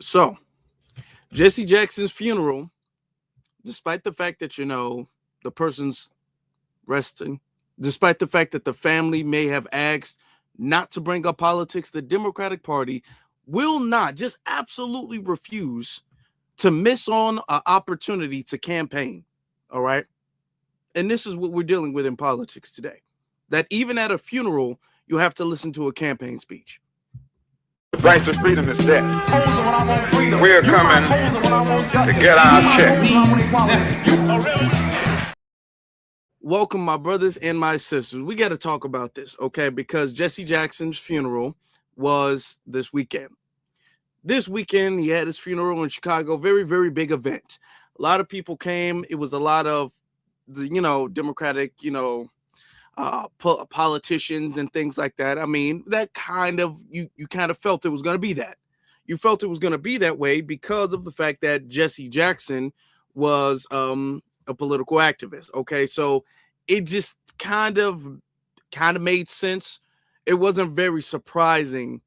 So, Jesse Jackson's funeral, despite the fact that, the person's resting, despite the fact that the family may have asked not to bring up politics, the Democratic Party will not, just absolutely refuse to miss on an opportunity to campaign. All right. And this is what we're dealing with in politics today. That even at a funeral, you have to listen to a campaign speech. The price of freedom is death. We're coming to get our check. Welcome, my brothers and my sisters. We got to talk about this, okay? Because Jesse Jackson's funeral was this weekend. This weekend, he had his funeral in Chicago. Very, very big event. A lot of people came. It was a lot of the, Democratic, politicians and things like that. I mean, that kind of, you kind of felt it was going to be that. You felt it was going to be that way because of the fact that Jesse Jackson was a political activist. Okay, so it just kind of made sense. It wasn't very surprising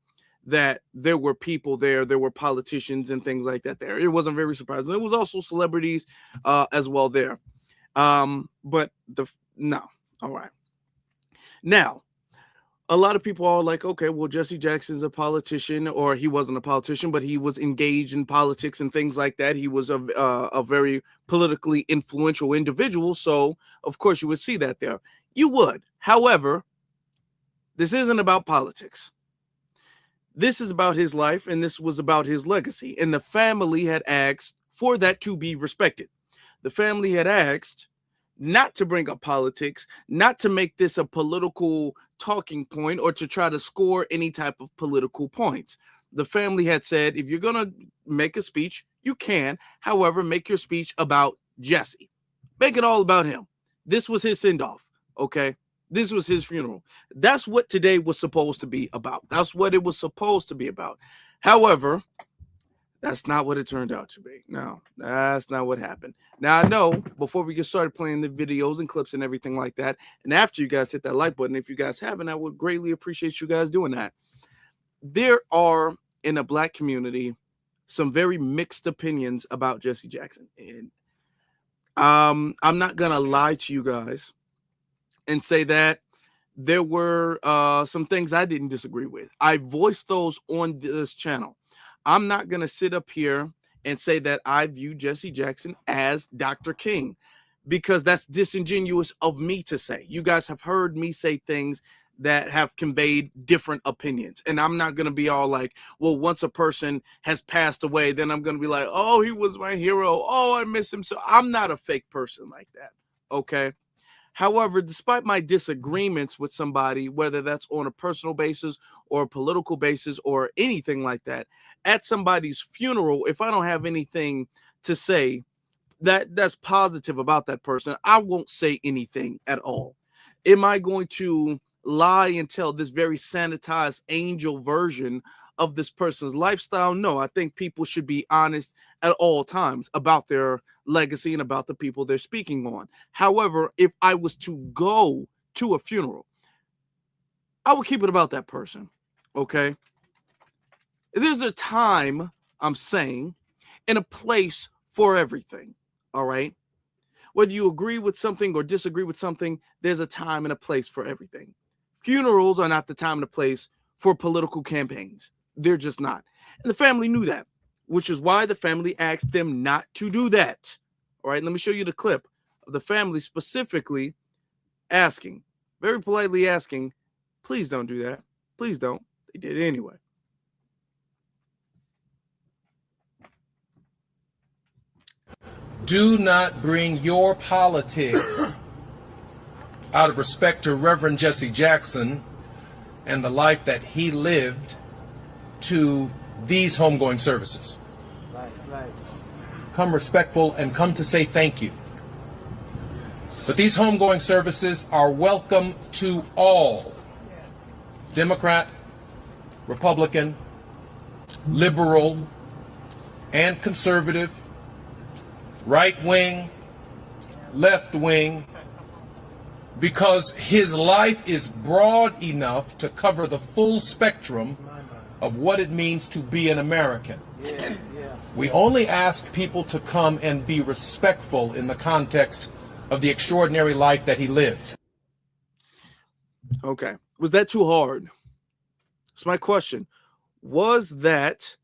that there were people there were politicians and things like that there. It wasn't very surprising. There was also celebrities as well there. But no. All right. Now, a lot of people are like, okay, well, Jesse Jackson's a politician, or he wasn't a politician, but he was engaged in politics and things like that. He was a very politically influential individual. So, of course, you would see that there. You would. However, this isn't about politics. This is about his life, and this was about his legacy. And the family had asked for that to be respected. The family had asked not to bring up politics, not to make this a political talking point or to try to score any type of political points. The family had said, if you're going to make a speech, you can. However, make your speech about Jesse. Make it all about him. This was his send-off, okay? This was his funeral. That's what today was supposed to be about. That's what it was supposed to be about. However, that's not what it turned out to be. No, that's not what happened. Now, I know before we get started playing the videos and clips and everything like that, and after you guys hit that like button, if you guys haven't, I would greatly appreciate you guys doing that. There are, in the Black community, some very mixed opinions about Jesse Jackson. And I'm not going to lie to you guys and say that there were some things I didn't disagree with. I voiced those on this channel. I'm not going to sit up here and say that I view Jesse Jackson as Dr. King, because that's disingenuous of me to say. You guys have heard me say things that have conveyed different opinions. And I'm not going to be all like, well, once a person has passed away, then I'm going to be like, oh, he was my hero. Oh, I miss him. So I'm not a fake person like that. Okay. However, despite my disagreements with somebody, whether that's on a personal basis or a political basis or anything like that, at somebody's funeral, if I don't have anything to say that's positive about that person, I won't say anything at all. Am I going to lie and tell this very sanitized angel version of this person's lifestyle? No, I think people should be honest at all times about their legacy and about the people they're speaking on. However, if I was to go to a funeral, I would keep it about that person. Okay. There's a time, I'm saying, and a place for everything. All right. Whether you agree with something or disagree with something, there's a time and a place for everything. Funerals are not the time and the place for political campaigns. They're just not. And the family knew that, which is why the family asked them not to do that. All right, let me show you the clip of the family specifically asking, very politely asking, please don't do that. Please don't. They did it anyway. Do not bring your politics out of respect to Reverend Jesse Jackson and the life that he lived to these homegoing services. Right. Come respectful and come to say thank you. But these homegoing services are welcome to all. Democrat, Republican, liberal, and conservative, right wing, left wing, because his life is broad enough to cover the full spectrum of what it means to be an American. We only ask people to come and be respectful in the context of the extraordinary life that he lived. Okay. Was that too hard? That's my question. Was that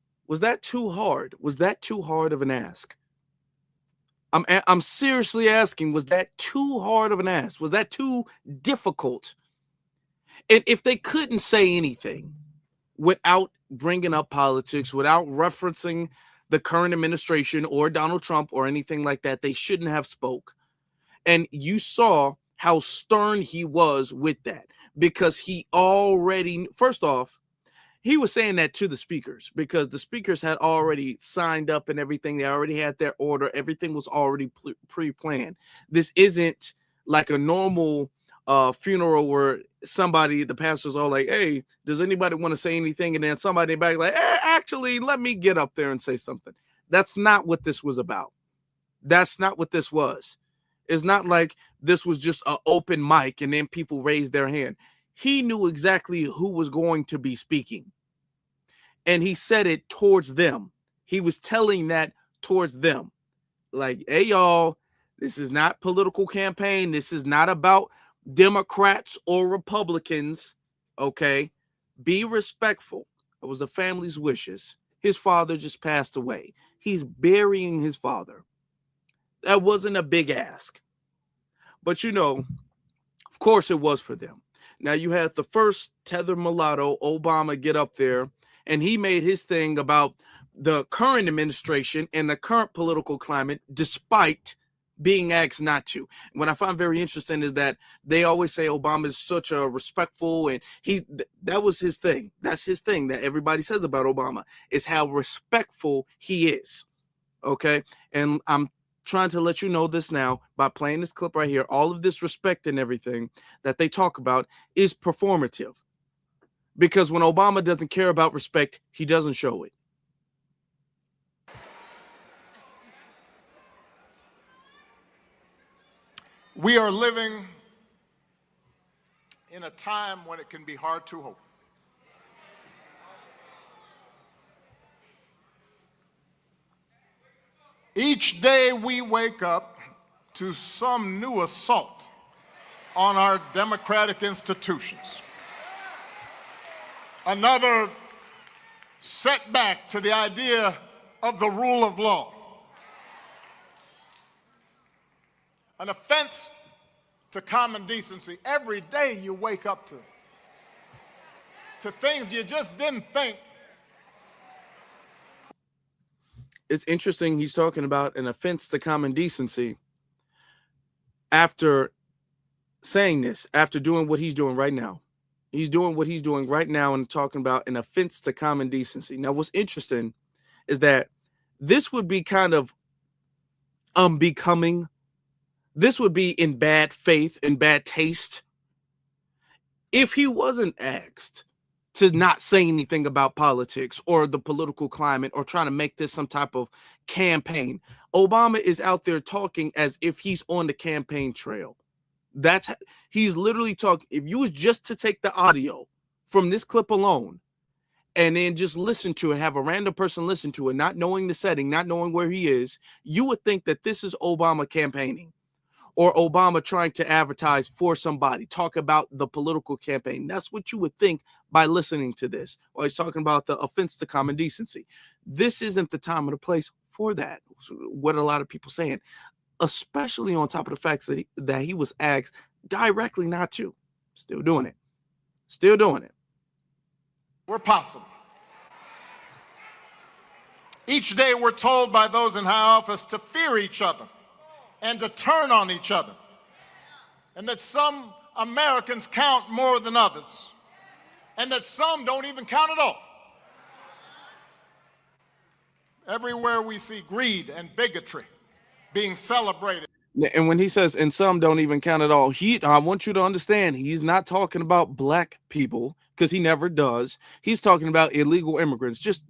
too hard? Was that too hard of an ask? I'm seriously asking, was that too hard of an ask? Was that too difficult? And if they couldn't say anything without bringing up politics, without referencing the current administration or Donald Trump or anything like that, they shouldn't have spoke. And you saw how stern he was with that, because he already, first off, he was saying that to the speakers because the speakers had already signed up and everything. They already had their order. Everything was already pre-planned. This isn't like a normal funeral where the pastor's all like, hey, does anybody want to say anything? And then somebody back like, actually, let me get up there and say something. That's not what this was about. That's not what this was. It's not like this was just an open mic and then people raised their hand. He knew exactly who was going to be speaking. And he said it towards them. He was telling that towards them. Like, hey, y'all, this is not political campaign. This is not about Democrats or Republicans. Okay? Be respectful. It was the family's wishes. His father just passed away. He's burying his father. That wasn't a big ask. But, you know, of course it was for them. Now you had the first tethered mulatto, Obama, get up there, and he made his thing about the current administration and the current political climate, despite being asked not to. What I find very interesting is that they always say Obama is such a respectful, and that was his thing. That's his thing that everybody says about Obama, is how respectful he is. Okay, and I'm trying to let you know this now by playing this clip right here. All of this respect and everything that they talk about is performative, because when Obama doesn't care about respect, he doesn't show it. We are living in a time when it can be hard to hope. Each day we wake up to some new assault on our democratic institutions. Another setback to the idea of the rule of law. An offense to common decency. Every day you wake up to things you just didn't think. It's interesting he's talking about an offense to common decency after saying this, after doing what he's doing right now. He's doing what he's doing right now and talking about an offense to common decency. Now, what's interesting is that this would be kind of unbecoming. This would be in bad faith and bad taste if he wasn't asked to not say anything about politics or the political climate or trying to make this some type of campaign. Obama is out there talking as if he's on the campaign trail. He's literally talking. If you was just to take the audio from this clip alone and then just listen to it, have a random person listen to it, not knowing the setting, not knowing where he is, you would think that this is Obama campaigning or Obama trying to advertise for somebody, talk about the political campaign. That's what you would think by listening to this. Or he's talking about the offense to common decency. This isn't the time or the place for that. What a lot of people saying, especially on top of the facts that he was asked directly not to. Still doing it. Still doing it. We're possible. Each day we're told by those in high office to fear each other and to turn on each other, and that some Americans count more than others, and that some don't even count at all. Everywhere we see greed and bigotry being celebrated. And when he says, and some don't even count at all, I want you to understand, he's not talking about black people, because he never does. He's talking about illegal immigrants, just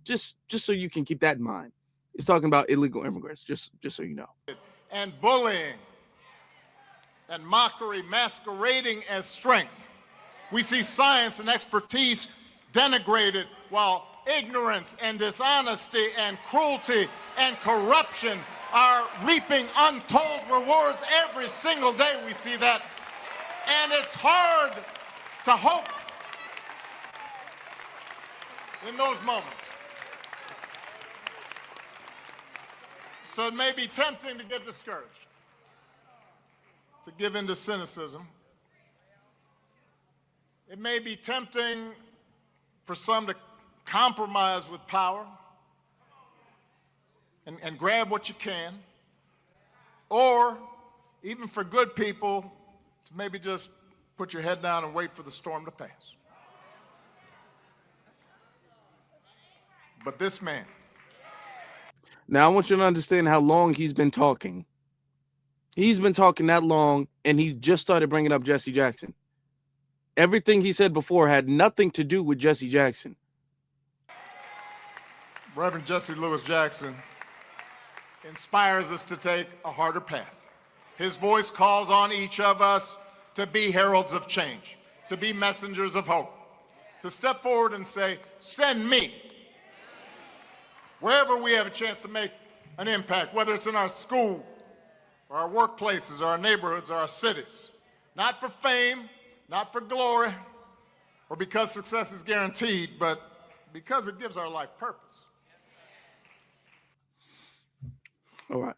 so you can keep that in mind. He's talking about illegal immigrants, just so you know. And bullying and mockery masquerading as strength. We see science and expertise denigrated while ignorance and dishonesty and cruelty and corruption are reaping untold rewards every single day. We see that. And it's hard to hope in those moments. So it may be tempting to get discouraged, to give in to cynicism. It may be tempting for some to compromise with power and grab what you can, or even for good people to maybe just put your head down and wait for the storm to pass. But this man. Now, I want you to understand how long he's been talking. He's been talking that long, and he just started bringing up Jesse Jackson. Everything he said before had nothing to do with Jesse Jackson. Reverend Jesse Louis Jackson inspires us to take a harder path. His voice calls on each of us to be heralds of change, to be messengers of hope, to step forward and say, send me. Wherever we have a chance to make an impact, whether it's in our school, or our workplaces, or our neighborhoods, or our cities. Not for fame, not for glory, or because success is guaranteed, but because it gives our life purpose. All right.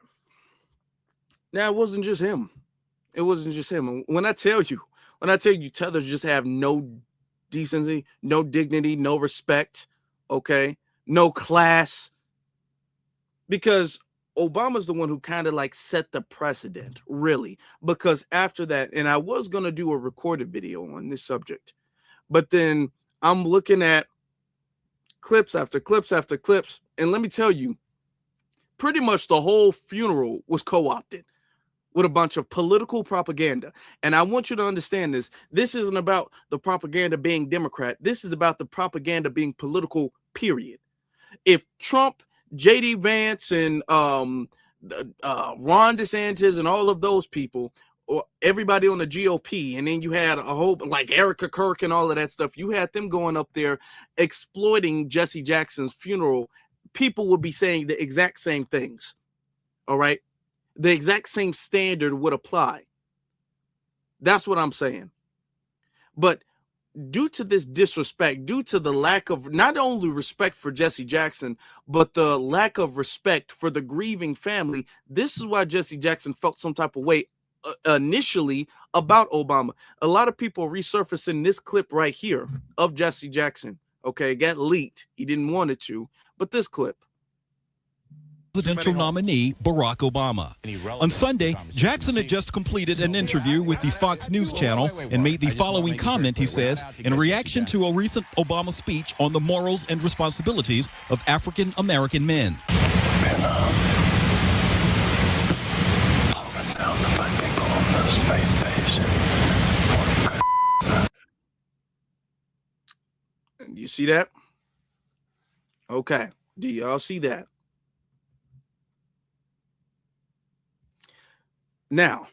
Now, it wasn't just him. It wasn't just him. When I tell you tethers just have no decency, no dignity, no respect, okay, no class, because Obama's the one who kind of like set the precedent, really, because after that, and I was going to do a recorded video on this subject, but then I'm looking at clips after clips after clips, and let me tell you, pretty much the whole funeral was co-opted with a bunch of political propaganda. And I want you to understand this. This isn't about the propaganda being Democrat. This is about the propaganda being political, period. If Trump, J.D. Vance, and Ron DeSantis and all of those people, or everybody on the GOP, and then you had a whole, like Erica Kirk and all of that stuff, you had them going up there exploiting Jesse Jackson's funeral, people would be saying the exact same things. All right? The exact same standard would apply. That's what I'm saying. But due to this disrespect, due to the lack of not only respect for Jesse Jackson, but the lack of respect for the grieving family, this is why Jesse Jackson felt some type of way initially about Obama. A lot of people resurfacing this clip right here of Jesse Jackson. Okay, it got leaked. He didn't want it to, but this clip. Presidential nominee Barack Obama. On Sunday, Jackson had just completed an interview with the Fox News channel and made the following comment, he says, in reaction to a recent Obama speech on the morals and responsibilities of African American men. You see that? Okay. Do y'all see that? Now,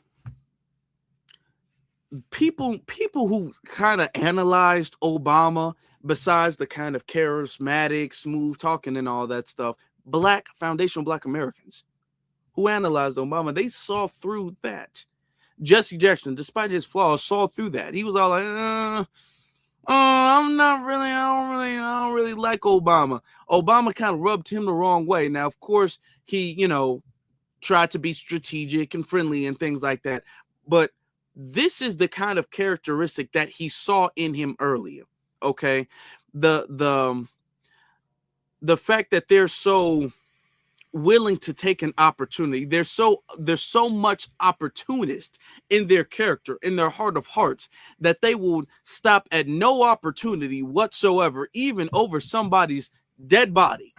people who kind of analyzed Obama, besides the kind of charismatic, smooth talking and all that stuff, foundational black Americans who analyzed Obama, they saw through that. Jesse Jackson, despite his flaws, saw through that. He was all like, I don't really like Obama. Obama kind of rubbed him the wrong way. Now, of course, he, tried to be strategic and friendly and things like that. But this is the kind of characteristic that he saw in him earlier. Okay. The fact that they're so willing to take an opportunity. There's so much opportunist in their character, in their heart of hearts, that they will stop at no opportunity whatsoever, even over somebody's dead body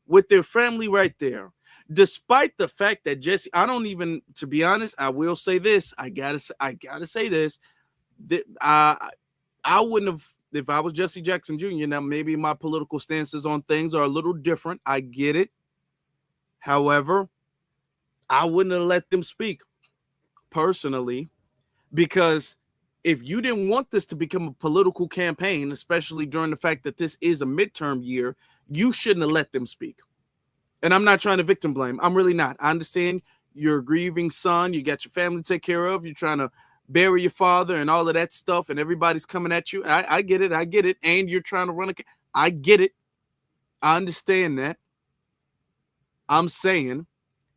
with their family right there. Despite the fact that Jesse, to be honest, I will say this. I gotta say this. That I wouldn't have, if I was Jesse Jackson Jr. Now, maybe my political stances on things are a little different. I get it. However, I wouldn't have let them speak personally, because if you didn't want this to become a political campaign, especially during the fact that this is a midterm year, you shouldn't have let them speak. And I'm not trying to victim blame. I'm really not. I understand you're a grieving son. You got your family to take care of. You're trying to bury your father and all of that stuff, and everybody's coming at you. I get it. I get it. And you're trying to run a... I get it. I understand that. I'm saying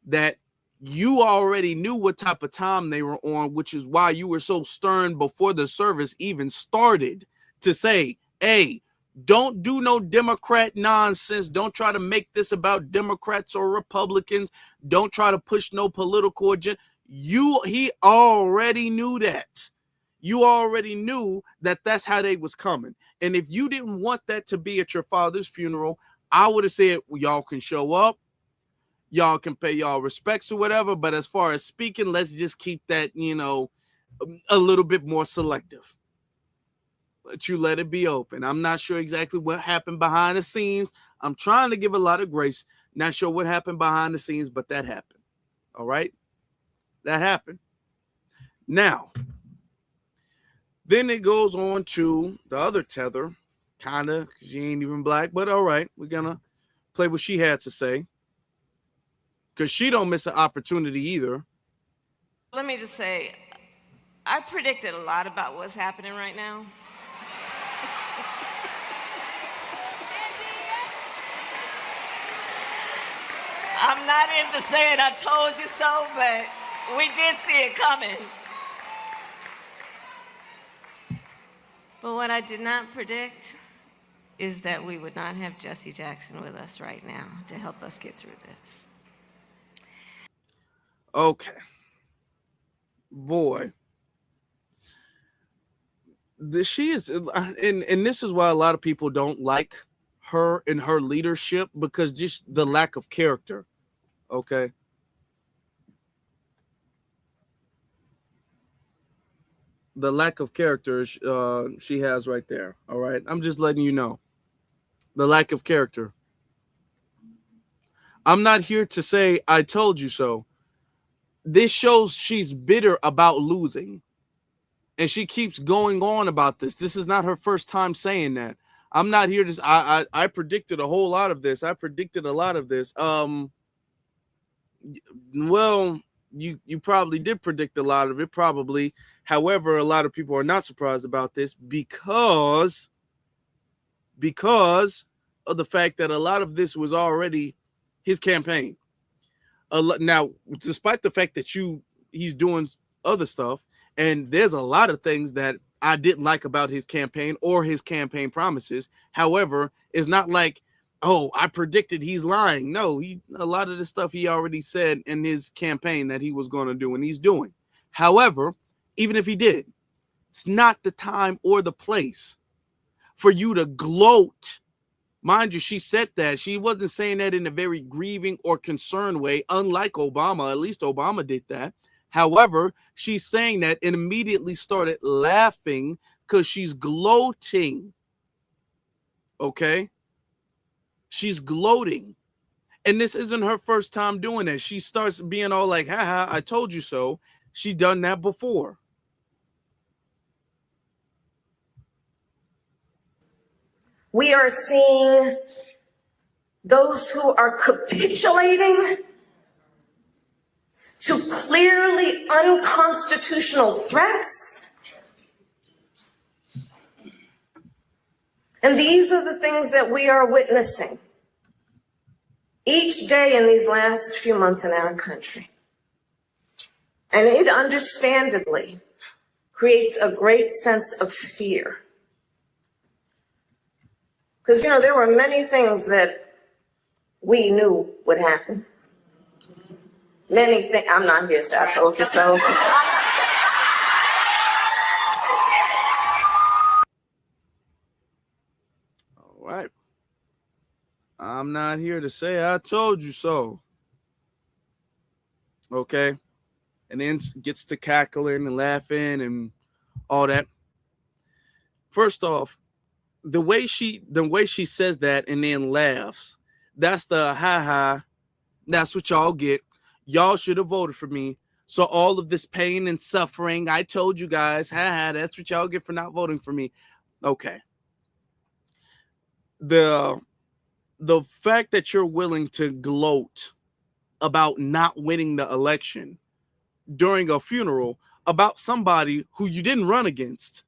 that you already knew what type of time they were on, which is why you were so stern before the service even started to say, hey, don't do no Democrat nonsense. Don't try to make this about Democrats or Republicans. Don't try to push no political agenda. He already knew that. You already knew that that's how they was coming. And if you didn't want that to be at your father's funeral, I would have said, well, y'all can show up. Y'all can pay y'all respects or whatever. But as far as speaking, let's just keep that, a little bit more selective. But you let it be open. I'm not sure exactly what happened behind the scenes. I'm trying to give a lot of grace. Not sure what happened behind the scenes, but that happened. All right? That happened. Now, then it goes on to the other tether, kind of, she ain't even black, but all right, we're going to play what she had to say. Because she don't miss an opportunity either. Let me just say, I predicted a lot about what's happening right now. I'm not into saying I told you so, but we did see it coming. But what I did not predict is that we would not have Jesse Jackson with us right now to help us get through this. Okay. Boy. She is, and this is why a lot of people don't like her and her leadership, because just the lack of character. Okay. The lack of character she has right there. All right. I'm just letting you know. The lack of character. I'm not here to say I told you so. This shows she's bitter about losing. And she keeps going on about this. This is not her first time saying that. I'm not here to... I predicted a whole lot of this. I predicted a lot of this. Well, you probably did predict a lot of it, probably. However, a lot of people are not surprised about this because of the fact that a lot of this was already his campaign. Now, despite the fact that he's doing other stuff, and there's a lot of things that I didn't like about his campaign or his campaign promises. However, it's not like, oh, I predicted he's lying. No, a lot of the stuff he already said in his campaign that he was going to do, and he's doing. However, even if he did, it's not the time or the place for you to gloat. Mind you, she said that. She wasn't saying that in a very grieving or concerned way, unlike Obama. At least Obama did that. However, she's saying that and immediately started laughing because she's gloating. Okay? She's gloating. And this isn't her first time doing that. She starts being all like, haha, I told you so. She's done that before. We are seeing those who are capitulating to clearly unconstitutional threats. And these are the things that we are witnessing each day in these last few months in our country. And it understandably creates a great sense of fear. Because, there were many things that we knew would happen. Many things. I'm not here to say I told you so. All right. I'm not here to say I told you so. Okay. And then gets to cackling and laughing and all that. First off, the way she says that and then laughs, that's the ha-ha. That's what y'all get. Y'all should have voted for me. So all of this pain and suffering, I told you guys, that's what y'all get for not voting for me. Okay. The fact that you're willing to gloat about not winning the election during a funeral about somebody who you didn't run against,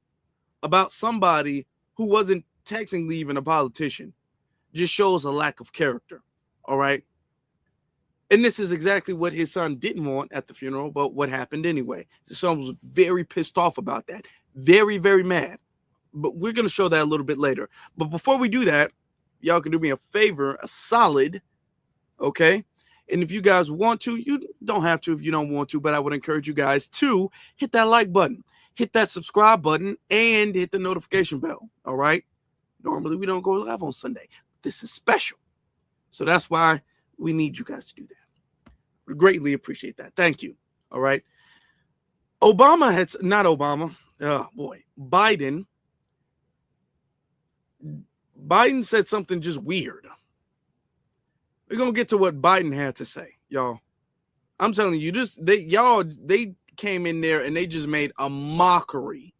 about somebody who wasn't technically even a politician, just shows a lack of character. All right. And this is exactly what his son didn't want at the funeral, but what happened anyway. His son was very pissed off about that. Very, very mad. But we're going to show that a little bit later. But before we do that, y'all can do me a favor, a solid, okay? And if you guys want to, you don't have to if you don't want to, but I would encourage you guys to hit that like button, hit that subscribe button, and hit the notification bell, all right? Normally, we don't go live on Sunday. This is special. So that's why we need you guys to do that. We greatly appreciate that. Thank you. All right. Biden said something just weird. We're going to get to what Biden had to say, y'all. I'm telling you, they came in there and they just made a mockery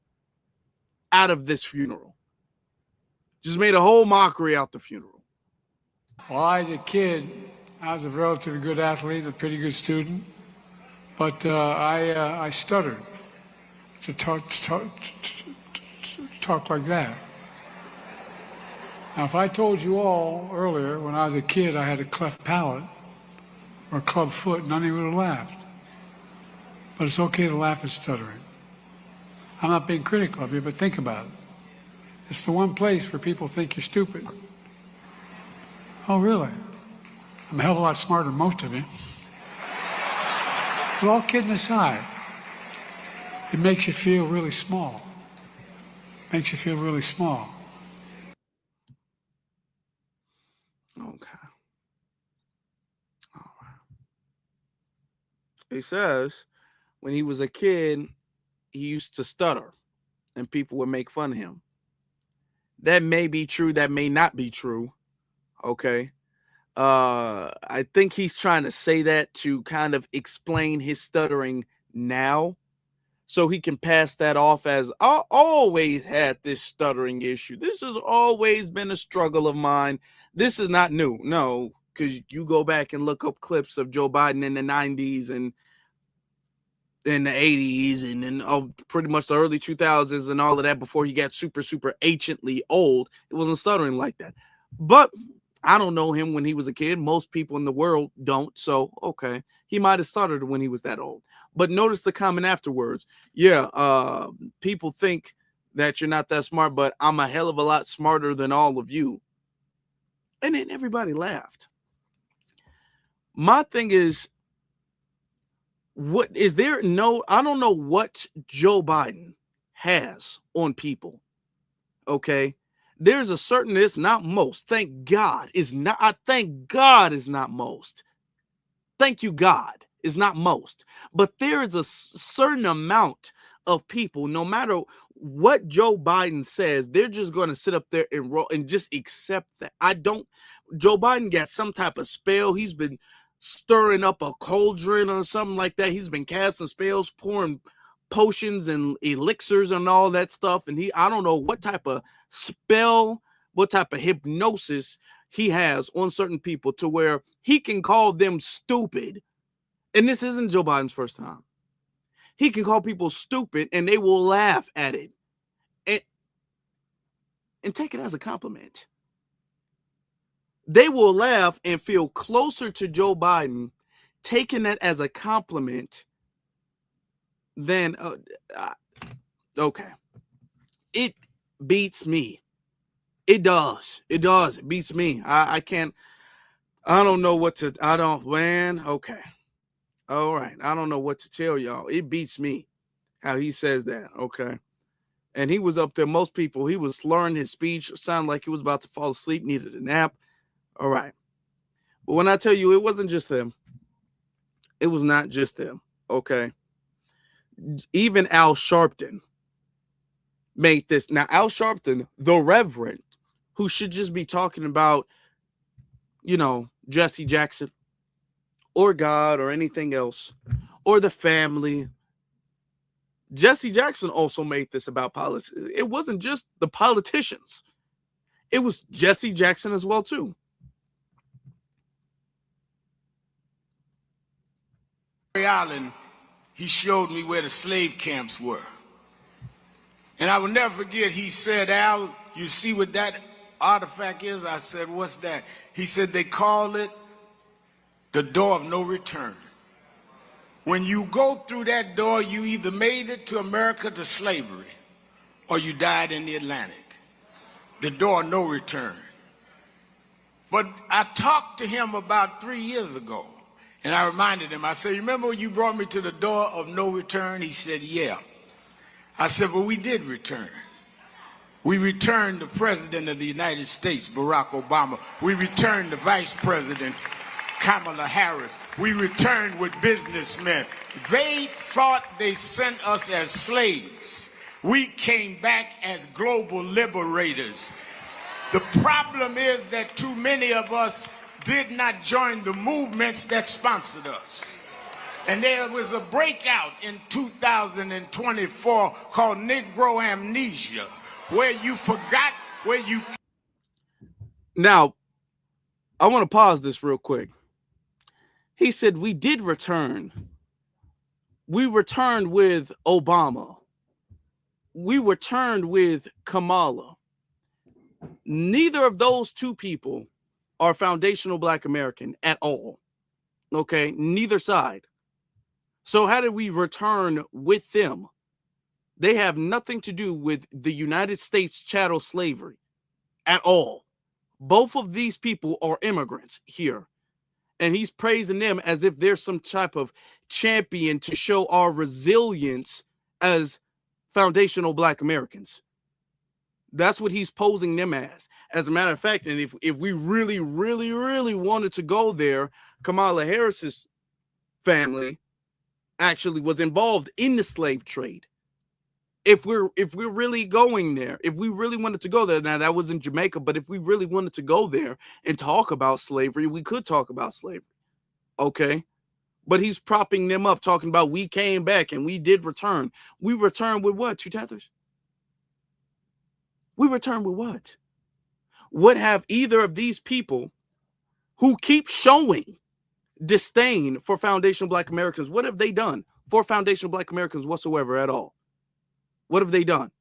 out of this funeral. Just made a whole mockery out the funeral. Well, I was a kid. I was a relatively good athlete, a pretty good student, but I stuttered to talk like that. Now, if I told you all earlier when I was a kid I had a cleft palate or a club foot, none of you would have laughed. But it's okay to laugh at stuttering. I'm not being critical of you, but think about it. It's the one place where people think you're stupid. Oh, really? I'm a hell of a lot smarter than most of you. But all kidding aside, it makes you feel really small. Makes you feel really small. Okay. All right. He says when he was a kid, he used to stutter and people would make fun of him. That may be true. That may not be true. Okay. I think he's trying to say that to kind of explain his stuttering now so he can pass that off as I always had this stuttering issue. This has always been a struggle of mine. This is not new. No, because you go back and look up clips of Joe Biden in the 90s and in the 80s and then pretty much the early 2000s and all of that before he got super, super anciently old. It wasn't stuttering like that. But I don't know him when he was a kid. Most people in the world don't. So, okay. He might have stuttered when he was that old. But notice the comment afterwards. Yeah, people think that you're not that smart, but I'm a hell of a lot smarter than all of you. And then everybody laughed. My thing is, I don't know what Joe Biden has on people. Okay. There's a certain, it's not most. Thank God is not. I thank God is not most. Thank you, God is not most. But there is a certain amount of people, no matter what Joe Biden says, they're just going to sit up there and roll and just accept that. Joe Biden got some type of spell. He's been stirring up a cauldron or something like that. He's been casting spells, pouring potions and elixirs and all that stuff. And I don't know what type of spell, what type of hypnosis he has on certain people to where he can call them stupid. And this isn't Joe Biden's first time. He can call people stupid and they will laugh at it and take it as a compliment. They will laugh and feel closer to Joe Biden taking that as a compliment than okay. It beats me. It does. It beats me. I don't know what to, okay. All right. I don't know what to tell y'all. It beats me how he says that. Okay. And he was up there. Most people, he was slurring his speech, sounded like he was about to fall asleep, needed a nap. All right. But when I tell you, it wasn't just them. It was not just them. Okay. Even Al Sharpton made this. Now, Al Sharpton, the Reverend, who should just be talking about, Jesse Jackson or God or anything else, or the family. Jesse Jackson also made this about politics. It wasn't just the politicians. It was Jesse Jackson as well, too. Island, he showed me where the slave camps were. And I will never forget, he said, Al, you see what that artifact is? I said, what's that? He said, they call it the door of no return. When you go through that door, you either made it to America to slavery or you died in the Atlantic. The door of no return. But I talked to him about 3 years ago, and I reminded him, I said, remember when you brought me to the door of no return? He said, yeah. I said, well, we did return. We returned the President of the United States, Barack Obama. We returned the Vice President, Kamala Harris. We returned with businessmen. They thought they sent us as slaves. We came back as global liberators. The problem is that too many of us did not join the movements that sponsored us. And there was a breakout in 2024 called Negro Amnesia, where you forgot where you... Now, I want to pause this real quick. He said, we did return. We returned with Obama. We returned with Kamala. Neither of those two people are foundational Black American at all. Okay? Neither side. So how did we return with them? They have nothing to do with the United States chattel slavery at all. Both of these people are immigrants here. And he's praising them as if they're some type of champion to show our resilience as foundational Black Americans. That's what he's posing them as. As a matter of fact, and if we really, really, really wanted to go there, Kamala Harris's family actually was involved in the slave trade. If we're really going there, if we really wanted to go there, now that was in Jamaica, but if we really wanted to go there and talk about slavery, we could talk about slavery. Okay. But he's propping them up, talking about we came back and we did return. We returned with what? 2 tethers? We returned with what? What have either of these people who keep showing disdain for foundational Black Americans, what have they done for foundational Black Americans whatsoever at all? What have they done?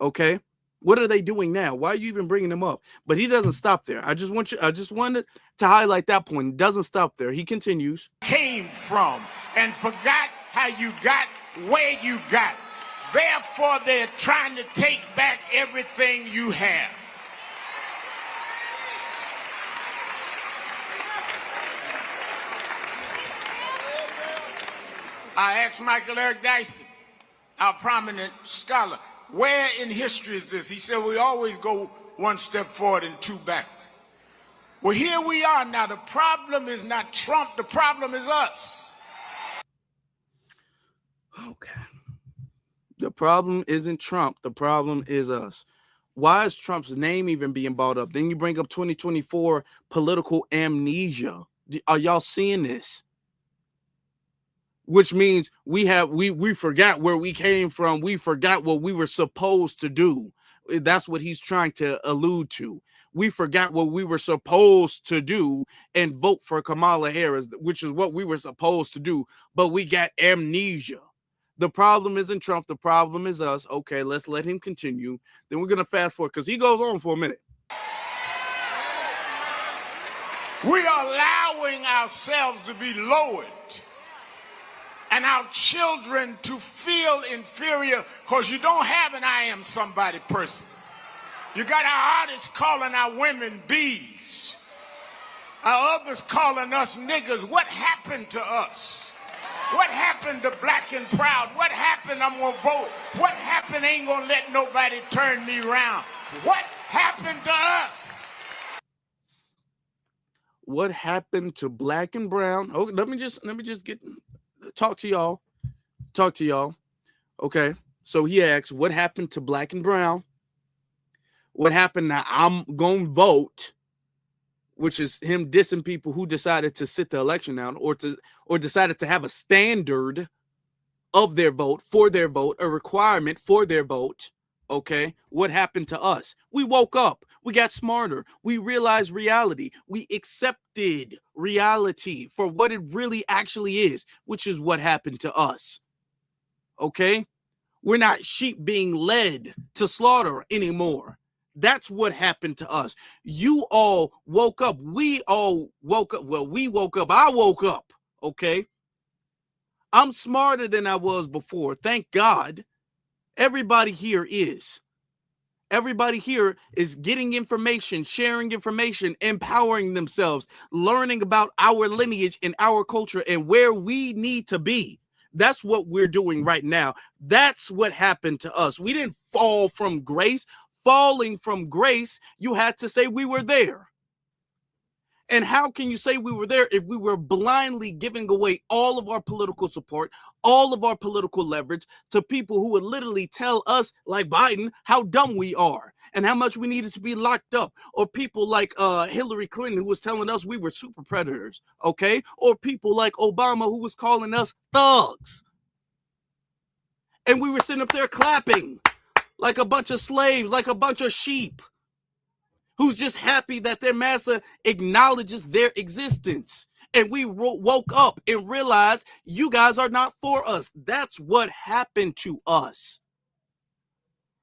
Okay. What are they doing now? Why are you even bringing them up? But he doesn't stop there. I just wanted to highlight that point. He doesn't stop there. He continues. Came from and forgot how you got where you got. Therefore, they're trying to take back everything you have. I asked Michael Eric Dyson, our prominent scholar, where in history is this? He said, we always go 1 step forward and 2 backward. Well, here we are now. The problem is not Trump. The problem is us. Okay. The problem isn't Trump. The problem is us. Why is Trump's name even being brought up? Then you bring up 2024 political amnesia. Are y'all seeing this? Which means we forgot where we came from. We forgot what we were supposed to do. That's what he's trying to allude to. We forgot what we were supposed to do and vote for Kamala Harris, which is what we were supposed to do. But we got amnesia. The problem isn't Trump. The problem is us. Okay, let's let him continue. Then we're going to fast forward because he goes on for a minute. We are allowing ourselves to be lowered and our children to feel inferior because you don't have an I am somebody person. You got our artists calling our women bees. Our others calling us niggas. What happened to us? What happened to Black and Proud? What happened? I'm going to vote. What happened? Ain't going to let nobody turn me around. What happened to us? What happened to Black and Brown? Oh, let me just talk to y'all. Okay. So he asks, what happened to Black and Brown? What happened? Now I'm going to vote. which is him dissing people who decided to sit the election down or decided to have a standard of their vote, for their vote, a requirement for their vote. Okay, what happened to us? We woke up, we got smarter, we realized reality, we accepted reality for what it really actually is, which is what happened to us. Okay, we're not sheep being led to slaughter anymore. That's what happened to us. You all woke up. We all woke up. Well, we woke up. I woke up. Okay. I'm smarter than I was before. Thank God. Everybody here is. Everybody here is getting information, sharing information, empowering themselves, learning about our lineage and our culture and where we need to be. That's what we're doing right now. That's what happened to us. We didn't fall from grace. Falling from grace, you had to say we were there. And how can you say we were there if we were blindly giving away all of our political support, all of our political leverage to people who would literally tell us, like Biden, how dumb we are and how much we needed to be locked up, or people like Hillary Clinton, who was telling us we were super predators, okay? Or people like Obama, who was calling us thugs. And we were sitting up there clapping like a bunch of slaves, like a bunch of sheep, who's just happy that their master acknowledges their existence. And we woke up and realized you guys are not for us. That's what happened to us.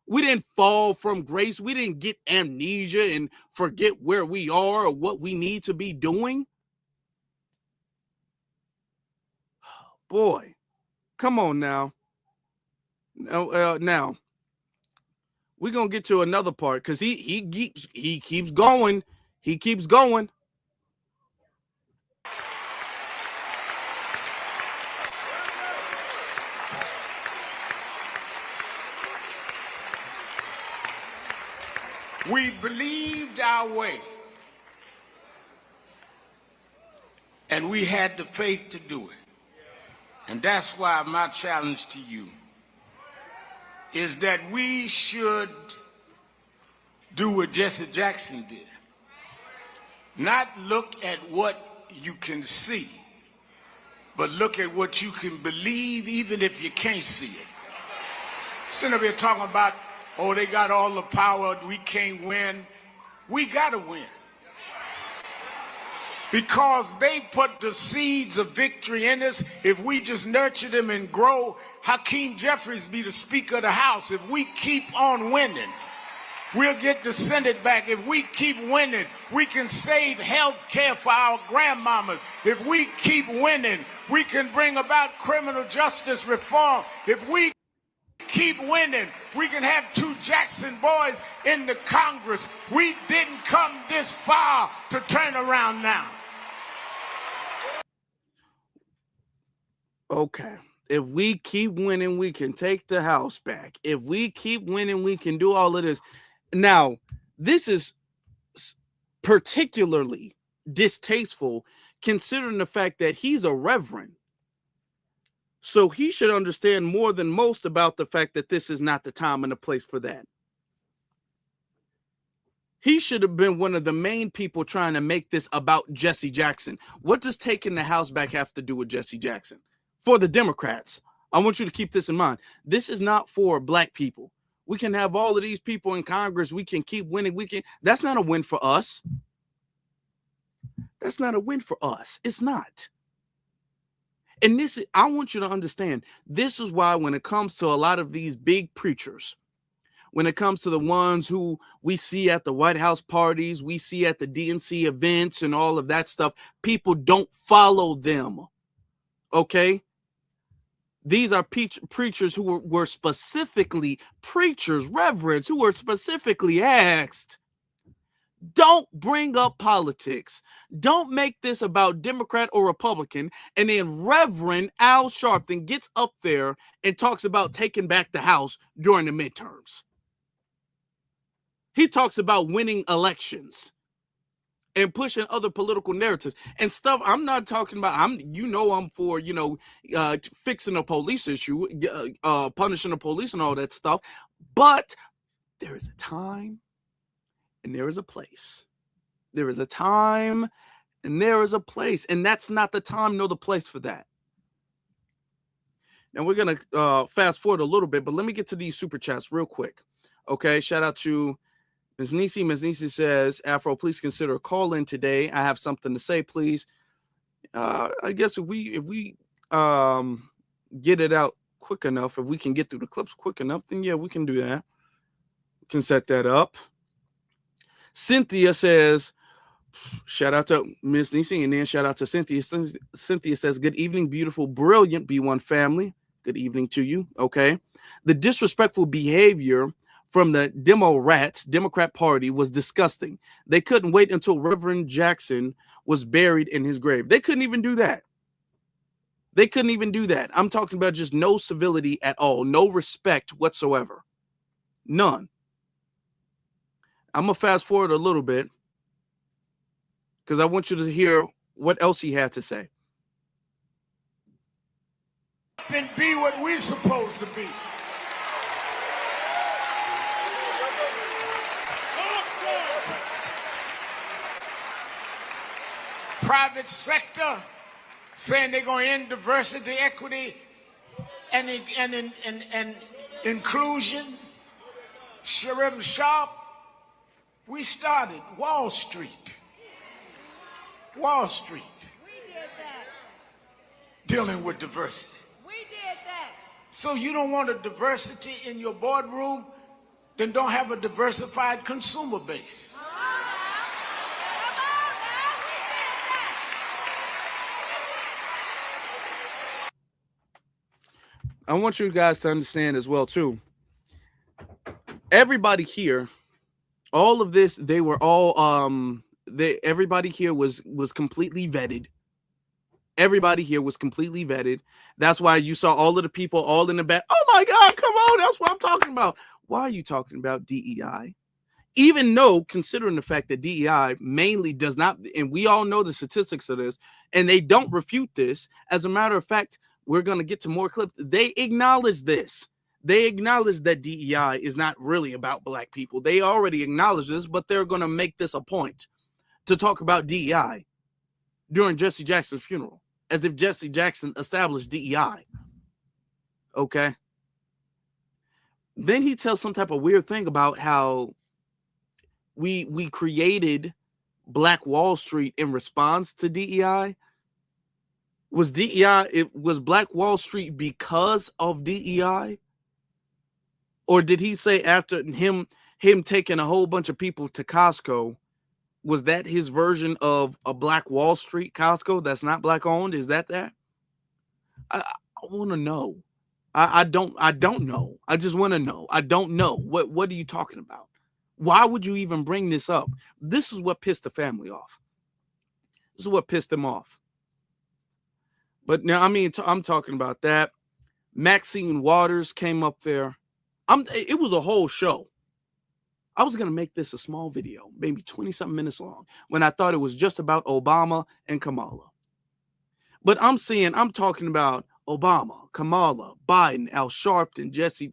We didn't fall from grace. We didn't get amnesia and forget where we are or what we need to be doing. Boy, come on now. Now. We're going to get to another part because he keeps going. He keeps going. We believed our way, and we had the faith to do it. And that's why my challenge to you is that we should do what Jesse Jackson did. Not look at what you can see, but look at what you can believe even if you can't see it. Sitting up here talking about, oh, they got all the power, we can't win. We gotta win. Because they put the seeds of victory in us. If we just nurture them and grow, Hakeem Jeffries be the Speaker of the House. If we keep on winning, we'll get the Senate back. If we keep winning, we can save health care for our grandmamas. If we keep winning, we can bring about criminal justice reform. If we keep winning, we can have 2 Jackson boys in the Congress. We didn't come this far to turn around now. Okay. If we keep winning, we can take the House back. If we keep winning, we can do all of this. Now, this is particularly distasteful considering the fact that he's a reverend. So he should understand more than most about the fact that this is not the time and the place for that. He should have been one of the main people trying to make this about Jesse Jackson. What does taking the House back have to do with Jesse Jackson? For the Democrats, I want you to keep this in mind. This is not for black people. We can have all of these people in Congress. We can keep winning. That's not a win for us. That's not a win for us. It's not. And I want you to understand, this is why when it comes to a lot of these big preachers, when it comes to the ones who we see at the White House parties, we see at the DNC events and all of that stuff, people don't follow them. Okay? These are preachers who were specifically preachers, reverends, who were specifically asked, don't bring up politics. Don't make this about Democrat or Republican. And then Reverend Al Sharpton gets up there and talks about taking back the House during the midterms. He talks about winning elections and pushing other political narratives and stuff. I'm not talking about, I'm for, fixing a police issue, punishing the police and all that stuff. But there is a time and there is a place There is a time and there is a place, and that's not the time nor the place for that. Now we're going to fast forward a little bit, but let me get to these super chats real quick. Okay, shout out to Ms. Nisi. Ms. Nisi says, Afro, please consider a call in today. I have something to say, please. I guess if we get it out quick enough, if we can get through the clips quick enough, then yeah, we can do that. We can set that up. Cynthia says, shout out to Ms. Nisi, and then shout out to Cynthia. Cynthia says, good evening, beautiful, brilliant B1 family. Good evening to you. Okay. The disrespectful behavior from the Democrat Party was disgusting. They couldn't wait until Reverend Jackson was buried in his grave. They couldn't even do that. They couldn't even do that. I'm talking about just no civility at all. No respect whatsoever. None. I'm going to fast forward a little bit because I want you to hear what else he had to say. And be what we're supposed to be. Private sector saying they're going to end diversity, equity, and inclusion. Sheriff Sharp, we started Wall Street. Wall Street. We did that. Dealing with diversity. We did that. So you don't want a diversity in your boardroom? Then don't have a diversified consumer base. I want you guys to understand as well, too. Everybody here, all of this, they were all, everybody here was completely vetted. Everybody here was completely vetted. That's why you saw all of the people all in the back. Oh my God, come on. That's what I'm talking about. Why are you talking about DEI? Even though, considering the fact that DEI mainly does not, and we all know the statistics of this, and they don't refute this. As a matter of fact, we're going to get to more clips. They acknowledge this. They acknowledge that DEI is not really about black people. They already acknowledge this, but they're going to make this a point to talk about DEI during Jesse Jackson's funeral, as if Jesse Jackson established DEI. Okay. Then he tells some type of weird thing about how we created Black Wall Street in response to DEI. Was DEI, it was Black Wall Street because of DEI? Or did he say after him taking a whole bunch of people to Costco, was that his version of a Black Wall Street Costco that's not black owned? Is that? I want to know. I don't know. I just want to know. I don't know. What are you talking about? Why would you even bring this up? This is what pissed the family off. This is what pissed them off. But now, I mean, I'm talking about that. Maxine Waters came up there. It was a whole show. I was going to make this a small video, maybe 20-something minutes long, when I thought it was just about Obama and Kamala. But I'm talking about Obama, Kamala, Biden, Al Sharpton, Jesse,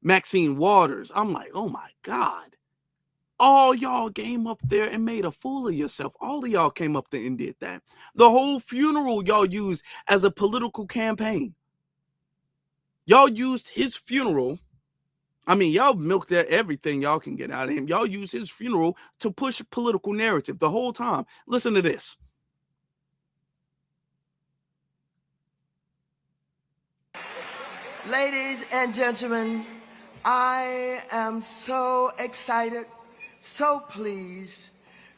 Maxine Waters. I'm like, oh my God. All y'all came up there and made a fool of yourself. All of y'all came up there and did that. The whole funeral y'all used as a political campaign. Y'all used his funeral. I mean, y'all milked everything y'all can get out of him. Y'all used his funeral to push a political narrative the whole time. Listen to this. Ladies and gentlemen, I am so excited, so pleased,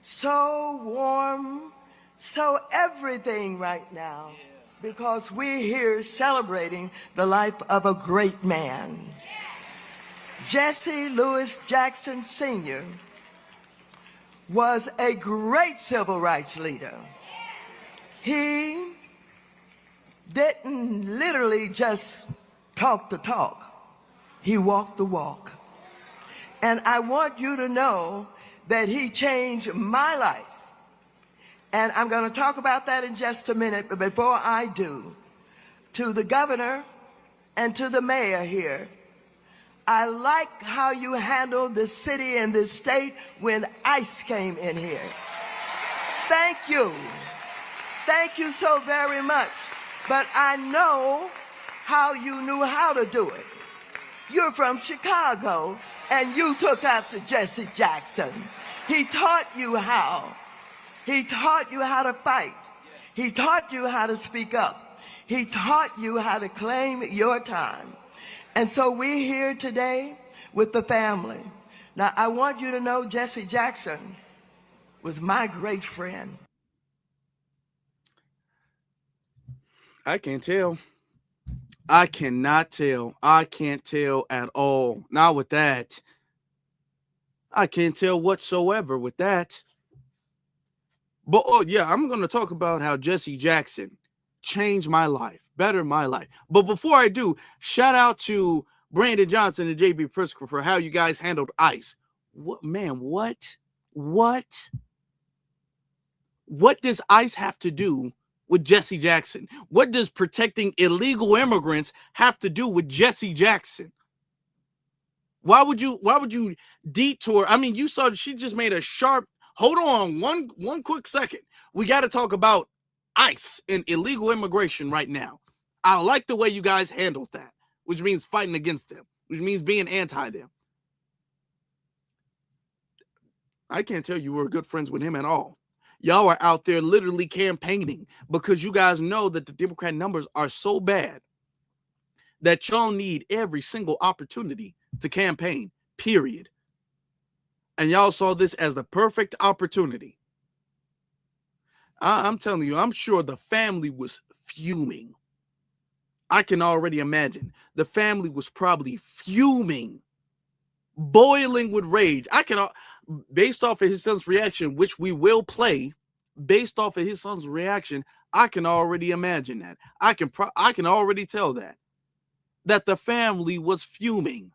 so warm, so everything right now, because we're here celebrating the life of a great man. Jesse Louis Jackson Sr. was a great civil rights leader. He didn't literally just talk the talk. He walked the walk. And I want you to know that he changed my life. And I'm going to talk about that in just a minute. But before I do, to the governor and to the mayor here, I like how you handled the city and the state when ICE came in here. Thank you. Thank you so very much. But I know how you knew how to do it. You're from Chicago, and you took after Jesse Jackson. He taught you how. He taught you how to fight. He taught you how to speak up. He taught you how to claim your time. And so we're here today with the family. Now, I want you to know Jesse Jackson was my great friend. I can't tell. I cannot tell. I can't tell at all. Not with that. I can't tell whatsoever with that. But oh yeah, I'm going to talk about how Jesse Jackson changed my life, bettered my life. But before I do, shout out to Brandon Johnson and JB Pritzker for how you guys handled ICE. What, man, what? What does ICE have to do with Jesse Jackson? What does protecting illegal immigrants have to do with Jesse Jackson? Why would you detour? I mean, you saw she just made a sharp, hold on one quick second. We got to talk about ICE and illegal immigration right now. I like the way you guys handled that, which means fighting against them, which means being anti them. I can't tell you were good friends with him at all. Y'all are out there literally campaigning because you guys know that the Democrat numbers are so bad that y'all need every single opportunity to campaign, period. And y'all saw this as the perfect opportunity. I'm telling you, I'm sure the family was fuming. I can already imagine. The family was probably fuming, boiling with rage. Based off of his son's reaction, which we will play, based off of his son's reaction, I can already imagine that. I can already tell that the family was fuming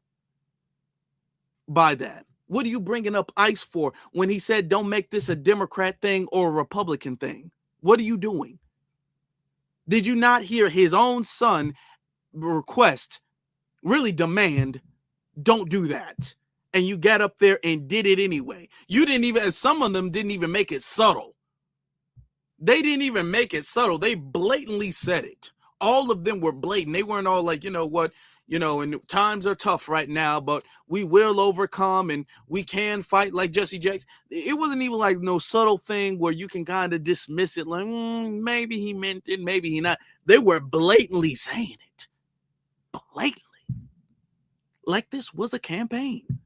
by that. What are you bringing up ICE for when he said don't make this a Democrat thing or a Republican thing? What are you doing? Did you not hear his own son request, really demand, don't do that? And you got up there and did it anyway. You didn't even, some of them didn't even make it subtle. They didn't even make it subtle. They blatantly said it. All of them were blatant. They weren't all like, you know what, and times are tough right now, but we will overcome and we can fight like Jesse Jackson. It wasn't even like no subtle thing where you can kind of dismiss it like, maybe he meant it, maybe he not. They were blatantly saying it. Blatantly. Like this was a campaign.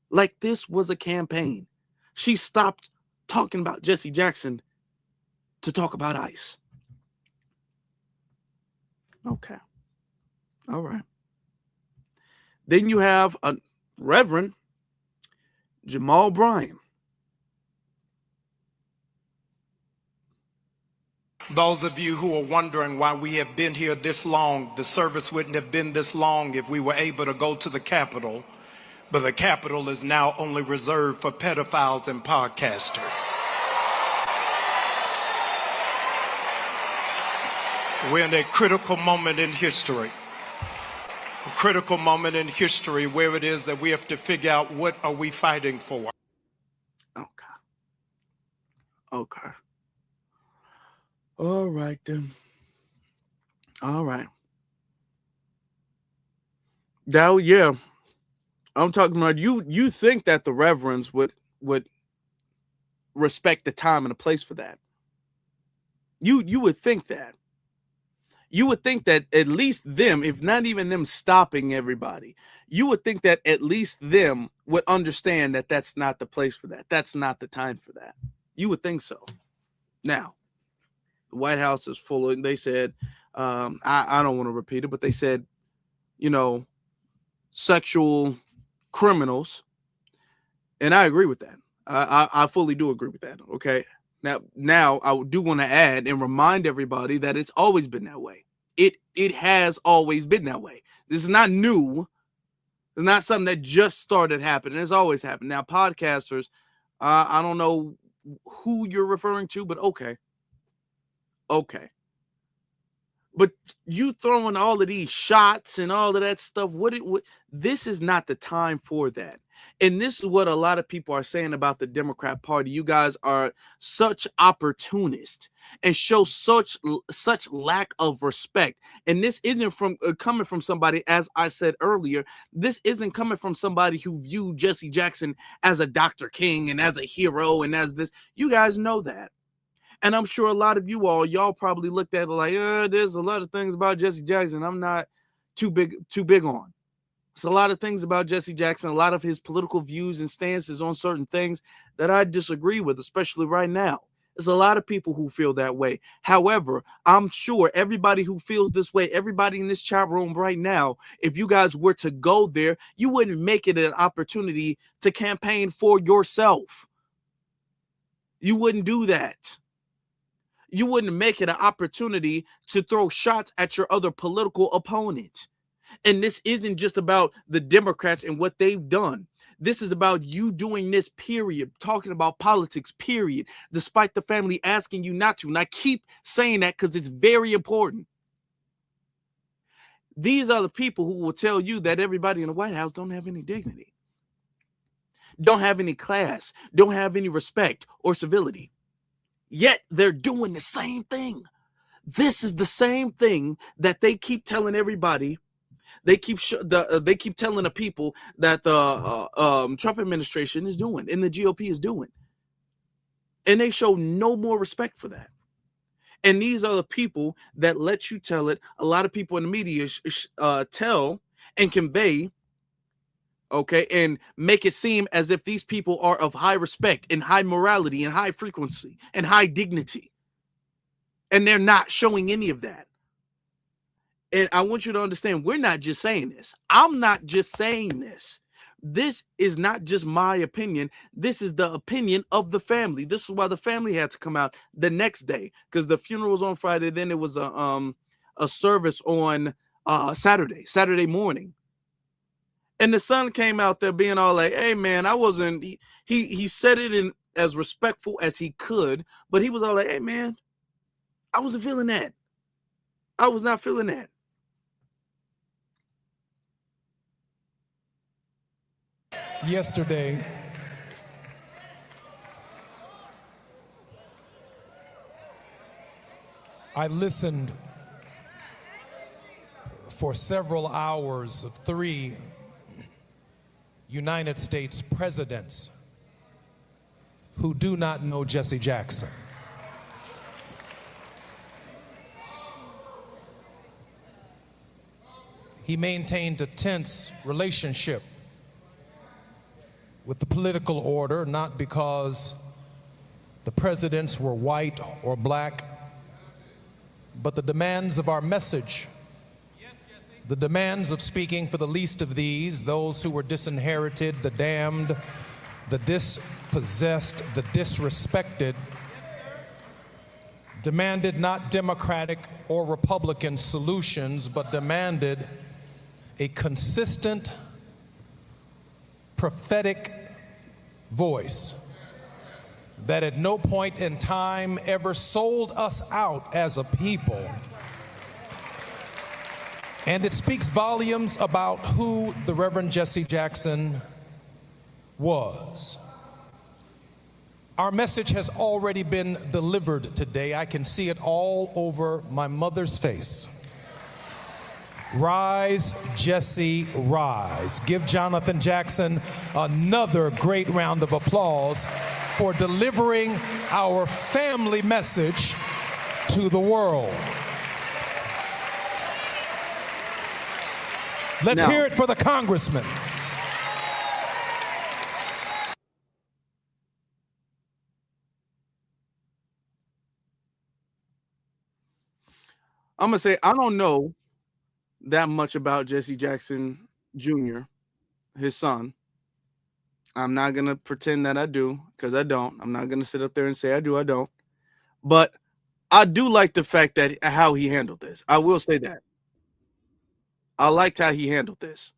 Like this was a campaign. She stopped talking about Jesse Jackson to talk about ICE. Okay. All right. Then you have a Reverend Jamal Bryan. Those of you who are wondering why we have been here this long, the service wouldn't have been this long if we were able to go to the Capitol. But the Capitol is now only reserved for pedophiles and podcasters. We're in a critical moment in history. A critical moment in history where it is that we have to figure out what are we fighting for. Okay. All right then. All right. Now, yeah. I'm talking about you think that the reverends would respect the time and the place for that. You would think that. You would think that at least them, if not even them stopping everybody, you would think that at least them would understand that that's not the place for that. That's not the time for that. You would think so. Now, the White House is full of, they said, I don't want to repeat it, but they said, sexual criminals. And I agree with that. I fully do agree with that. Okay. Now I do want to add and remind everybody that it's always been that way. It has always been that way. This is not new. It's not something that just started happening. It's always happened. Now, podcasters, I don't know who you're referring to, but okay. But you throwing all of these shots and all of that stuff, this is not the time for that. And this is what a lot of people are saying about the Democrat Party. You guys are such opportunists and show such lack of respect. And this isn't from coming from somebody, as I said earlier, this isn't coming from somebody who viewed Jesse Jackson as a Dr. King and as a hero and as this. You guys know that. And I'm sure a lot of y'all probably looked at it like, there's a lot of things about Jesse Jackson I'm not too big on. It's a lot of things about Jesse Jackson, a lot of his political views and stances on certain things that I disagree with, especially right now. There's a lot of people who feel that way. However, I'm sure everybody who feels this way, everybody in this chat room right now, if you guys were to go there, you wouldn't make it an opportunity to campaign for yourself. You wouldn't do that. You wouldn't make it an opportunity to throw shots at your other political opponent. And this isn't just about the Democrats and what they've done. This is about you doing this, period, talking about politics, period, despite the family asking you not to. And I keep saying that because it's very important. These are the people who will tell you that everybody in the White House don't have any dignity, don't have any class, don't have any respect or civility. Yet they're doing the same thing. This is the same thing that they keep telling everybody. They keep telling the people that the Trump administration is doing and the GOP is doing. And they show no more respect for that. And these are the people that let you tell it. A lot of people in the media tell and convey, okay, and make it seem as if these people are of high respect and high morality and high frequency and high dignity. And they're not showing any of that. And I want you to understand, we're not just saying this. I'm not just saying this. This is not just my opinion. This is the opinion of the family. This is why the family had to come out the next day, because the funeral was on Friday. Then it was a service on Saturday morning. And the son came out there being all like, hey, man, I wasn't, he said it in as respectful as he could, but he was all like, hey, man, I wasn't feeling that. I was not feeling that. Yesterday, I listened for several hours of 3 United States presidents who do not know Jesse Jackson. He maintained a tense relationship with the political order, not because the presidents were white or black, but the demands of our message, the demands of speaking for the least of these, those who were disinherited, the damned, the dispossessed, the disrespected, demanded not Democratic or Republican solutions, but demanded a consistent, prophetic voice that at no point in time ever sold us out as a people. And it speaks volumes about who the Reverend Jesse Jackson was. Our message has already been delivered today. I can see it all over my mother's face. Rise, Jesse, rise. Give Jonathan Jackson another great round of applause for delivering our family message to the world. Let's hear it for the congressman. I'm going to say, I don't know that much about Jesse Jackson Jr., his son. I'm not going to pretend that I do, because I don't. I'm not going to sit up there and say I do, I don't. But I do like the fact that how he handled this. I will say that. I liked how he handled this.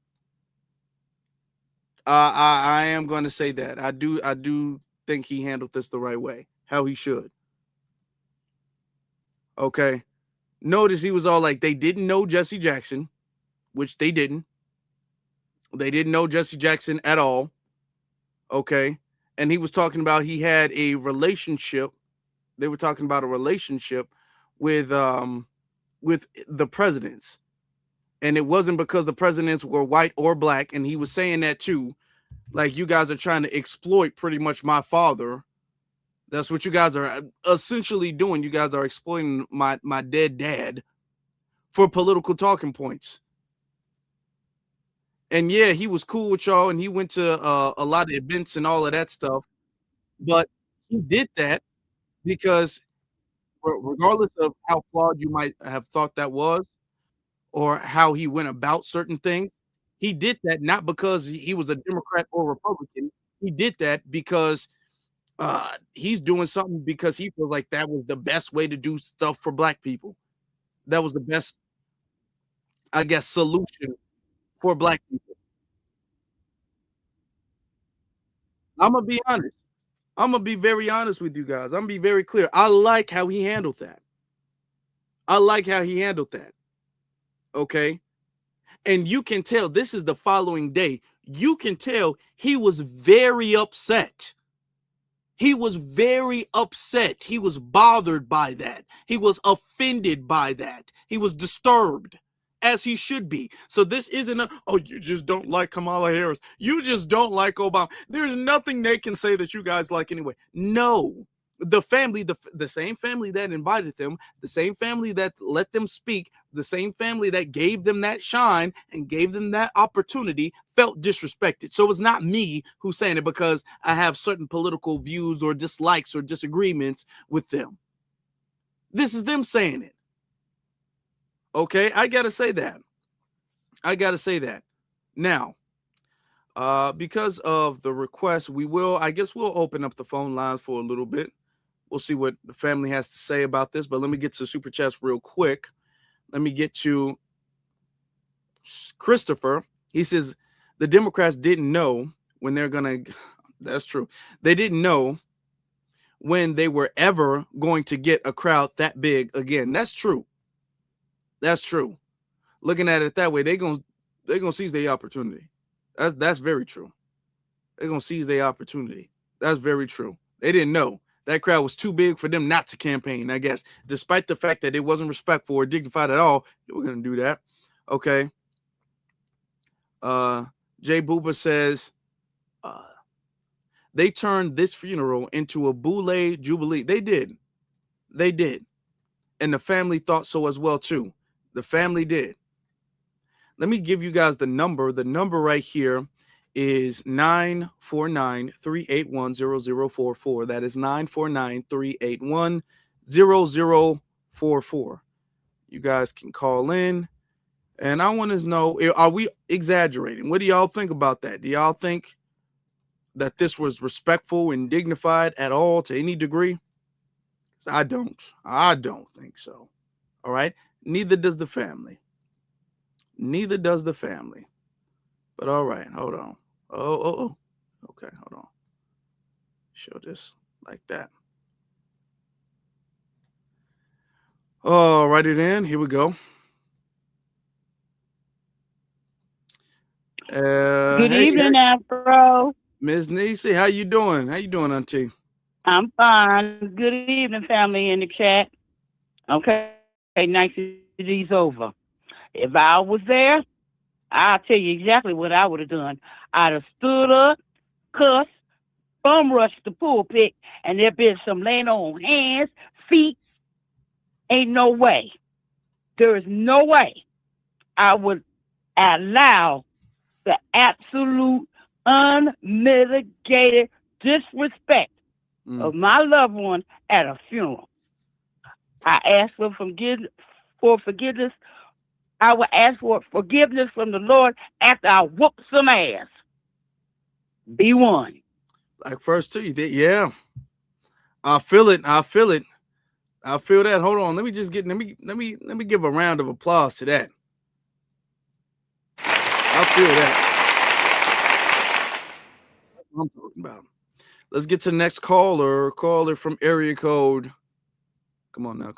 I am going to say that. I do think he handled this the right way, how he should. Okay. Notice he was all like, they didn't know Jesse Jackson, which they didn't. They didn't know Jesse Jackson at all. Okay. And he was talking about he had a relationship. They were talking about a relationship with the presidents. And it wasn't because the presidents were white or black. And he was saying that too. Like, you guys are trying to exploit pretty much my father. That's what you guys are essentially doing. You guys are exploiting my dead dad for political talking points. And yeah, he was cool with y'all, and he went to a lot of events and all of that stuff. But he did that because, regardless of how flawed you might have thought that was, or how he went about certain things, he did that not because he was a Democrat or Republican. He did that because he's doing something because he feels like that was the best way to do stuff for black people. That was the best, I guess, solution for black people. I'm gonna be honest. I'm gonna be very honest with you guys. I'm gonna be very clear. I like how he handled that. I like how he handled that. Okay. And you can tell this is the following day. You can tell he was very upset. He was very upset. He was bothered by that. He was offended by that. He was disturbed, as he should be. So this isn't oh, you just don't like Kamala Harris. You just don't like Obama. There's nothing they can say that you guys like anyway. No. The family, the same family that invited them, the same family that let them speak, the same family that gave them that shine and gave them that opportunity felt disrespected. So it's not me who's saying it because I have certain political views or dislikes or disagreements with them. This is them saying it. Okay, I gotta say that. I gotta say that. Now, because of the request, I guess we'll open up the phone lines for a little bit. We'll see what the family has to say about this, but let me get to super chats real quick. Let me get to Christopher. He says the Democrats didn't know when they're going to, that's true. They didn't know when they were ever going to get a crowd that big again. That's true. That's true. Looking at it that way, they're going to seize their opportunity. That's very true. They're going to seize their opportunity. That's very true. They didn't know. That crowd was too big for them not to campaign, I guess. Despite the fact that it wasn't respectful or dignified at all, they were going to do that. Okay. Jay Booba says, they turned this funeral into a Boule Jubilee. They did. They did. And the family thought so as well, too. The family did. Let me give you guys the number. The number right here is 949-381-0044. That is 949-381-0044. You guys can call in. And I want to know, are we exaggerating? What do y'all think about that? Do y'all think that this was respectful and dignified at all to any degree? I don't. I don't think so. All right. Neither does the family. Neither does the family. But all right, hold on. Oh. Okay, hold on. Show this like that. Oh, write it in. Here we go. Good evening, Afro. Ms. Niecy, how you doing? How you doing, Auntie? I'm fine. Good evening, family in the chat. Okay, 90 days over. If I was there, I'll tell you exactly what I would have done. I'd have stood up, cussed, bum rushed the pulpit, and there'd been some laying on hands, feet. Ain't no way. There is no way I would allow the absolute unmitigated disrespect of my loved one at a funeral. I ask for forgiveness. I will ask for forgiveness from the Lord after I whoop some ass. Be one. Like first 2, you did, yeah. I feel it. I feel it. I feel that. Hold on. Let me give a round of applause to that. I feel that. That's what I'm talking about. Let's get to the next caller. Caller from area code. Come on now.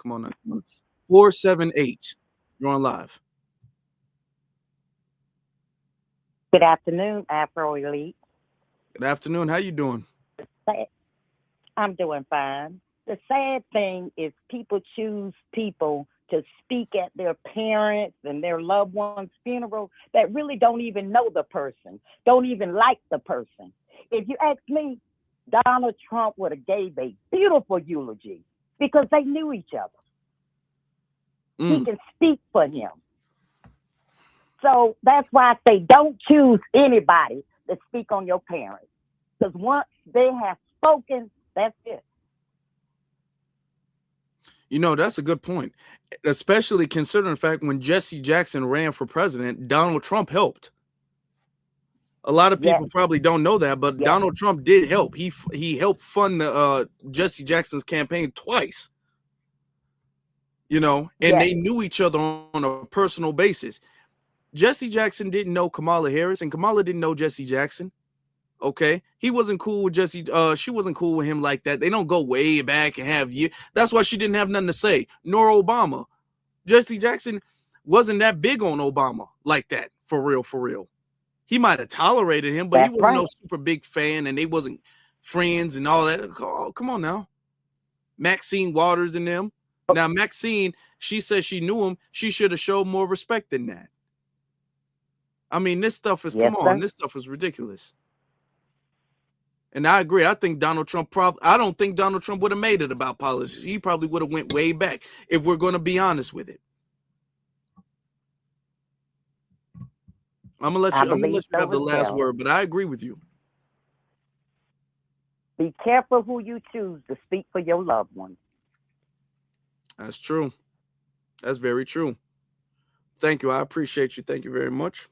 478. You're on live. Good afternoon, Afro Elite. Good afternoon. How you doing? I'm doing fine. The sad thing is people choose people to speak at their parents' and their loved ones' funeral that really don't even know the person, don't even like the person. If you ask me, Donald Trump would have gave a beautiful eulogy because they knew each other. He can speak for him. So that's why I say don't choose anybody to speak on your parents. Because once they have spoken, that's it. You know, that's a good point, especially considering the fact when Jesse Jackson ran for president, Donald Trump helped. A lot of people probably don't know that, but Donald Trump did help. He helped fund the Jesse Jackson's campaign twice. You know, and they knew each other on a personal basis. Jesse Jackson didn't know Kamala Harris, and Kamala didn't know Jesse Jackson. Okay, he wasn't cool with Jesse. She wasn't cool with him like that. They don't go way back and have years. That's why she didn't have nothing to say. Nor Obama. Jesse Jackson wasn't that big on Obama like that. For real, for real. He might have tolerated him, but he wasn't no super big fan, and they wasn't friends and all that. Oh, come on now, Maxine Waters and them. Now Maxine, she says she knew him. She should have showed more respect than that. I mean, this stuff is this stuff is ridiculous. And I agree. I think Donald Trump I don't think Donald Trump would have made it about politics. He probably would have went way back if we're going to be honest with it. I'm gonna let you have the last word, but I agree with you. Be careful who you choose to speak for your loved ones. That's true. That's very true. Thank you. I appreciate you. Thank you very much.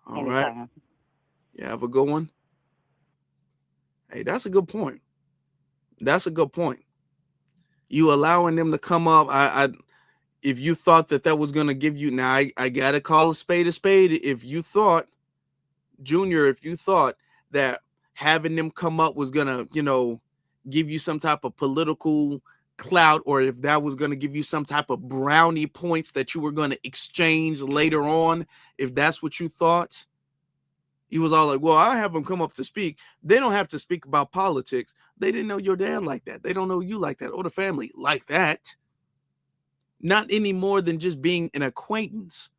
All right. Yeah, have a good one. Hey, that's a good point. That's a good point. You allowing them to come up. If you thought that was going to give you, now I got to call a spade a spade. If you thought, Junior, if you thought that having them come up was going to, you know, give you some type of political clout, or if that was going to give you some type of brownie points that you were going to exchange later on, if that's what you thought, he was all like, well, I have them come up to speak. They don't have to speak about politics. They didn't know your dad like that. They don't know you like that, or the family like that. Not any more than just being an acquaintance.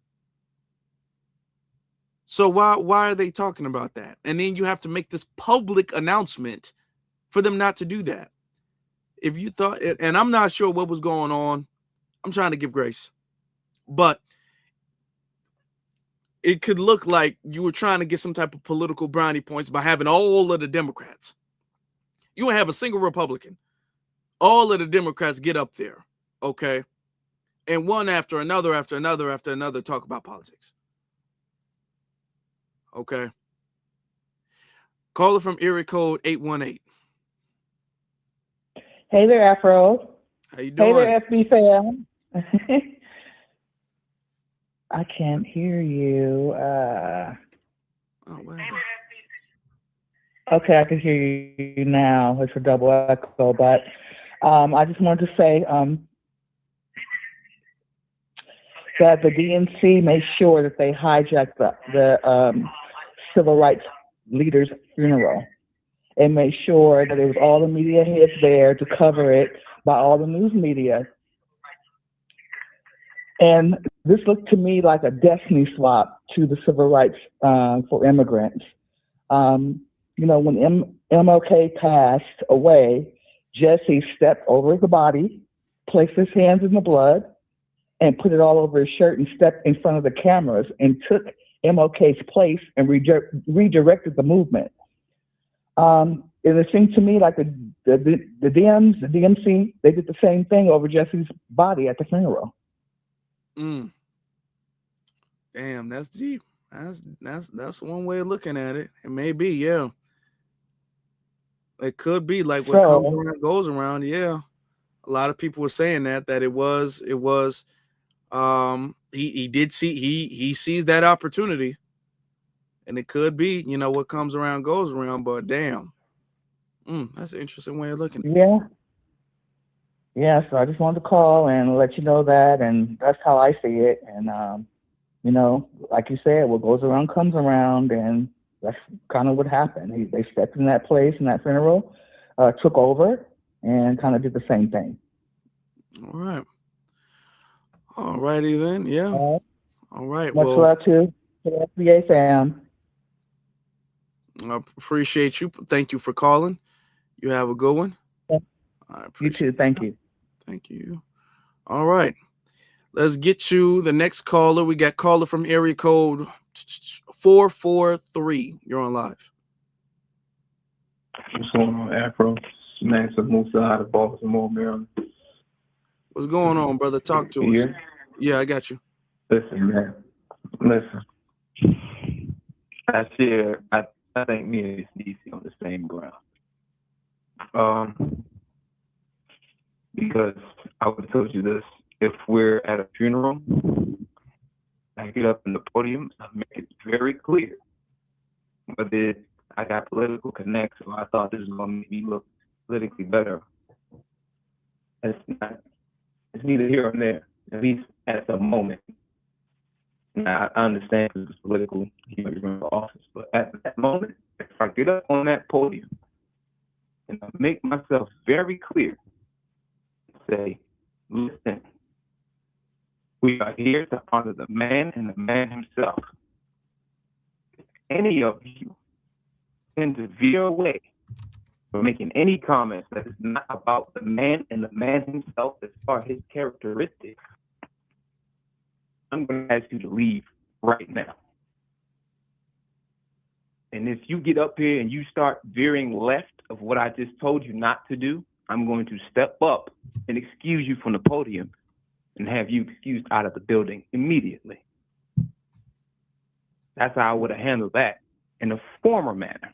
So why are they talking about that? And then you have to make this public announcement for them not to do that. If you thought, and I'm not sure what was going on, I'm trying to give grace, but it could look like you were trying to get some type of political brownie points by having all of the Democrats. You won't have a single Republican. All of the Democrats get up there, okay? And one after another talk about politics. Okay. Caller from area code 818. Hey there, Afro. How you doing? Hey there, FB fam. I can't hear you. Okay, I can hear you now. It's a double echo, but I just wanted to say that the DNC made sure that they hijacked the civil rights leader's funeral, and made sure that it was all the media heads there to cover it by all the news media. And this looked to me like a destiny swap to the civil rights for immigrants. You know, when MLK passed away, Jesse stepped over the body, placed his hands in the blood, and put it all over his shirt and stepped in front of the cameras and took MLK's place and redirected the movement. It seemed to me like the Dems, the DMC, they did the same thing over Jesse's body at the funeral. Damn, that's deep. That's one way of looking at it. It may be, yeah. It could be like what comes around goes around. Yeah, a lot of people were saying that it was. He did see he sees that opportunity, and it could be, you know, what comes around goes around. But damn, that's an interesting way of looking at it. Yeah. Yeah, so I just wanted to call and let you know that, and that's how I see it. And you know, like you said, what goes around comes around, and that's kind of what happened. They stepped in that place in that funeral, took over, and kind of did the same thing. All right. All righty then. Yeah. All right. Much Well, love to the FBA fam. I appreciate you. Thank you for calling. You have a good one. I appreciate You too. Thank you. Thank you. All right. Let's get to the next caller. We got caller from area code 443. You're on live. What's going on, Afro? Mansa Musa out of Baltimore, Maryland. What's going on, brother? Talk to us. Yeah, I got you. Listen, man. Listen. I think me and Miss DC on the same ground. Because I would have told you this, if we're at a funeral, I get up in the podium, I make it very clear. But I got political connects, so I thought this was going to make me look politically better. It's neither here nor there, at least at the moment. Now, I understand because it's political, you're running for office, but at that moment, if I get up on that podium and I make myself very clear, say, listen, we are here to honor the man and the man himself. If any of you tend to veer away from making any comments that is not about the man and the man himself as far as his characteristics, I'm going to ask you to leave right now. And if you get up here and you start veering left of what I just told you not to do, I'm going to step up and excuse you from the podium and have you excused out of the building immediately. That's how I would have handled that in a former manner.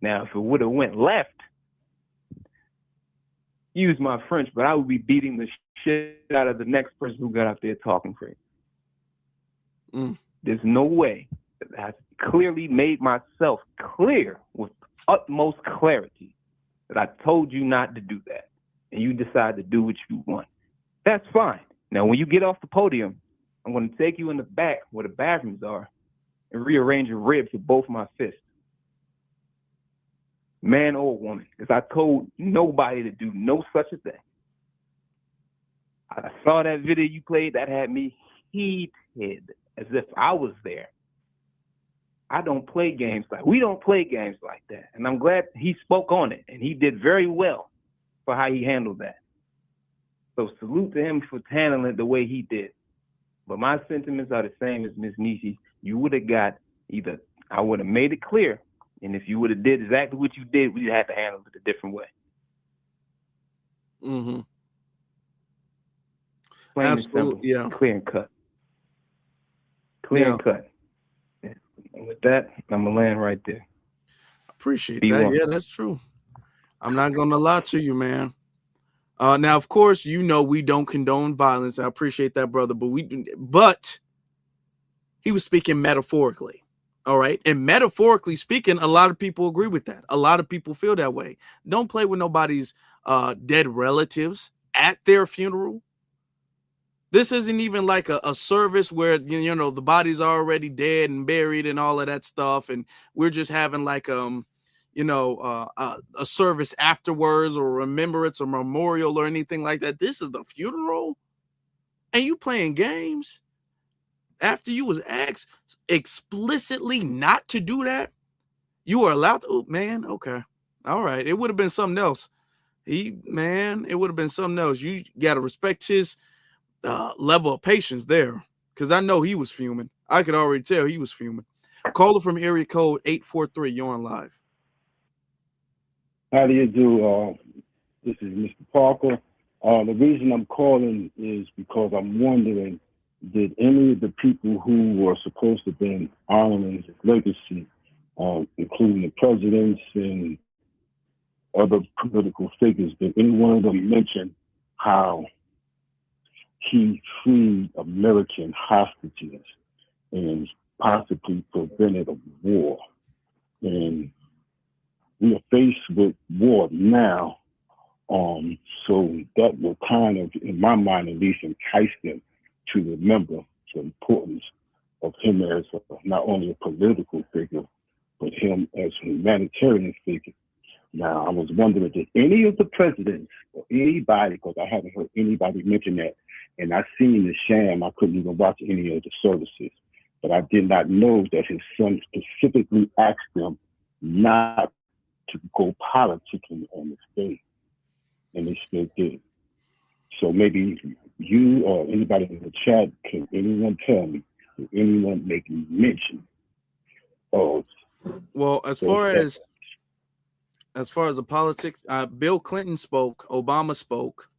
Now, if it would have went left, use my French, but I would be beating the shit out of the next person who got up there talking crazy. There's no way that I clearly made myself clear with utmost clarity that I told you not to do that, and you decide to do what you want. That's fine. Now, when you get off the podium, I'm going to take you in the back where the bathrooms are and rearrange your ribs with both my fists. Man or woman, because I told nobody to do no such a thing. I saw that video you played that had me heated as if I was there. We don't play games like that. And I'm glad he spoke on it, and he did very well for how he handled that. So salute to him for handling it the way he did. But my sentiments are the same as Ms. Nishi. You would have got either, I would have made it clear, and if you would have did exactly what you did, we had to handle it a different way. Mm-hmm. Plain Absolutely, and simple, clear and cut. And cut. And with that, I'm going to land right there. Appreciate Be that. one. Yeah, that's true. I'm not going to lie to you, man. Now, of course, you know we don't condone violence. I appreciate that, brother. But he was speaking metaphorically. All right. And metaphorically speaking, a lot of people agree with that. A lot of people feel that way. Don't play with nobody's dead relatives at their funeral. This isn't even like a service where, you know, the body's already dead and buried and all of that stuff. And we're just having like, a service afterwards or remembrance or memorial or anything like that. This is the funeral. And you playing games after you was asked explicitly not to do that. You were allowed to. Oh, man. Okay. All right. It would have been something else. It would have been something else. You got to respect his level of patience there, because I know he was fuming. I could already tell he was fuming. Caller from area code 843. You're on live. How do you do? This is Mr. Parker. The reason I'm calling is because I'm wondering, did any of the people who were supposed to have been honoring his legacy, including the presidents and other political figures, did any one of them mention how he freed American hostages and possibly prevented a war? And we are faced with war now So that will kind of, in my mind at least, entice them to remember the importance of him as not only a political figure, but him as a humanitarian figure. Now, I was wondering, did any of the presidents or anybody, because I haven't heard anybody mention that, and I seen the sham, I couldn't even watch any of the services, but I did not know that his son specifically asked them not to go politicking on this day, and they still did. So maybe you or anybody in the chat, can anyone tell me, did anyone make mention of? Well, as far as the politics, Bill Clinton spoke, Obama spoke,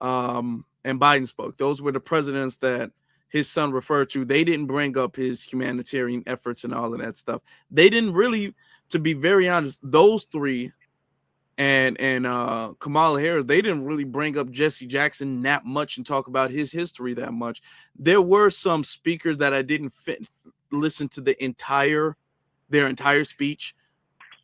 and Biden spoke. Those were the presidents that his son referred to. They didn't bring up his humanitarian efforts and all of that stuff. They didn't really, to be very honest, those three and Kamala Harris, they didn't really bring up Jesse Jackson that much and talk about his history that much. There were some speakers that I didn't listen to their entire speech.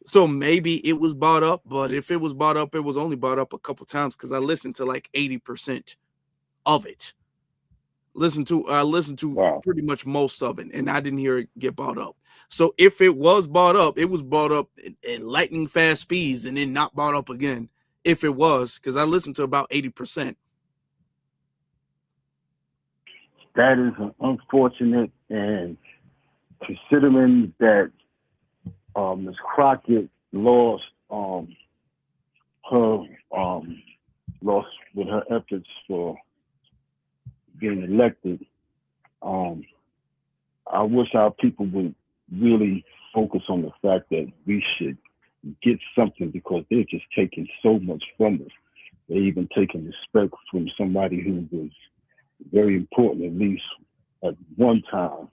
So maybe it was brought up, but if it was brought up, it was only brought up a couple times because I listened to like 80% of it. I listened to pretty much most of it, and I didn't hear it get brought up. So if it was brought up, it was brought up in lightning fast speeds and then not brought up again. If it was, because I listened to about 80%. That is unfortunate, and considering that Ms. Crockett lost with her efforts for being elected, I wish our people would really focus on the fact that we should get something, because they're just taking so much from us. They're even taking respect from somebody who was very important, at least at one time,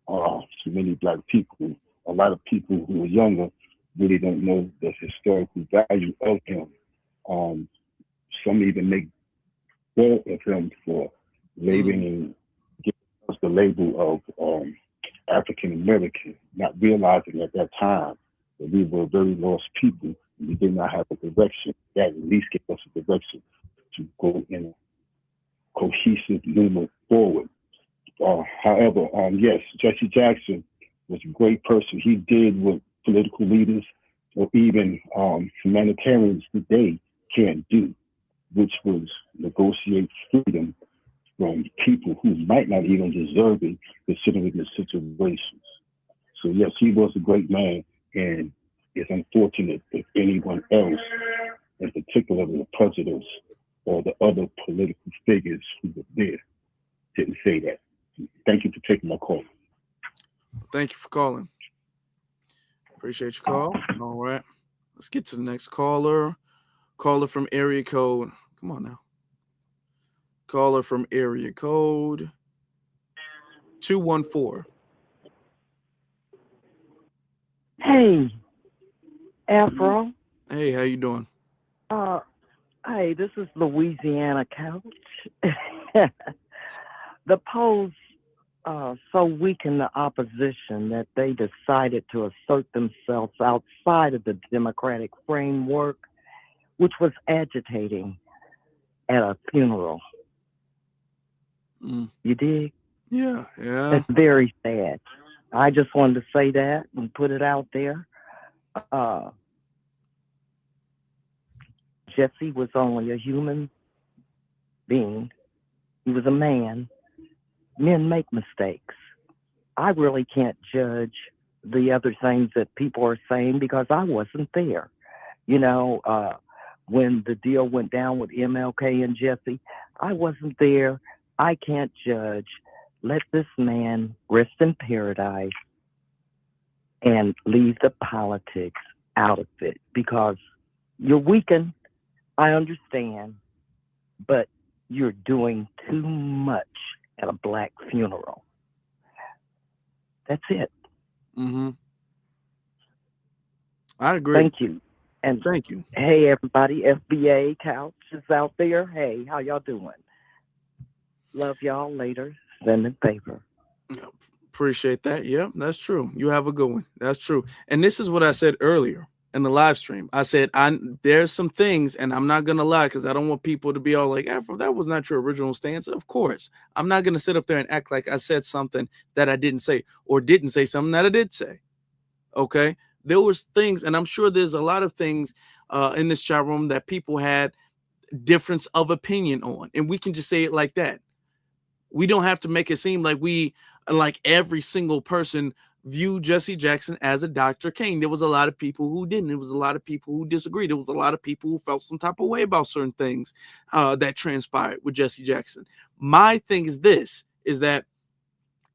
to many Black people. A lot of people who are younger really don't know the historical value of him. Some even make fun of him for labeling and giving us the label of African American, not realizing at that time that we were very lost people and we did not have a direction. That at least gave us a direction to go in a cohesive movement forward. However, yes, Jesse Jackson was a great person. He did what political leaders or even humanitarians today can't do, which was negotiate freedom from people who might not even deserve it, considering the situations. So yes, he was a great man, and it's unfortunate if anyone else, in particular the presidents or the other political figures who were there, didn't say that. Thank you for taking my call. Thank you for calling. Appreciate your call. All right. Let's get to the next caller. Caller from area code. Come on now. Caller from area code 214. Hey, Afro. Hey, how you doing? Hey, this is Louisiana Couch. The polls so weakened the opposition that they decided to assert themselves outside of the democratic framework, which was agitating at a funeral. You dig? Yeah. That's very sad. I just wanted to say that and put it out there. Jesse was only a human being. He was a man. Men make mistakes. I really can't judge the other things that people are saying because I wasn't there. You know, when the deal went down with MLK and Jesse, I wasn't there. I can't judge. Let this man rest in paradise and leave the politics out of it, because you're weakened. I understand, but you're doing too much at a Black funeral. That's it. I agree. Thank you. And thank you. Hey, everybody. FBA Couch is out there. Hey, how y'all doing? Love y'all. Later. Send in favor. Appreciate that. Yeah, that's true. You have a good one. That's true. And this is what I said earlier. in the live stream. I said, there's some things, and I'm not gonna lie, because I don't want people to be all like, Afro, that was not your original stance. Of course, I'm not gonna sit up there and act like I said something that I didn't say, or didn't say something that I did say. Okay, there was things, and I'm sure there's a lot of things in this chat room that people had difference of opinion on, and we can just say it like that. We don't have to make it seem like every single person viewed Jesse Jackson as a Dr. King. There was a lot of people who didn't. There was a lot of people who disagreed. There was a lot of people who felt some type of way about certain things that transpired with Jesse Jackson. My thing is this, is that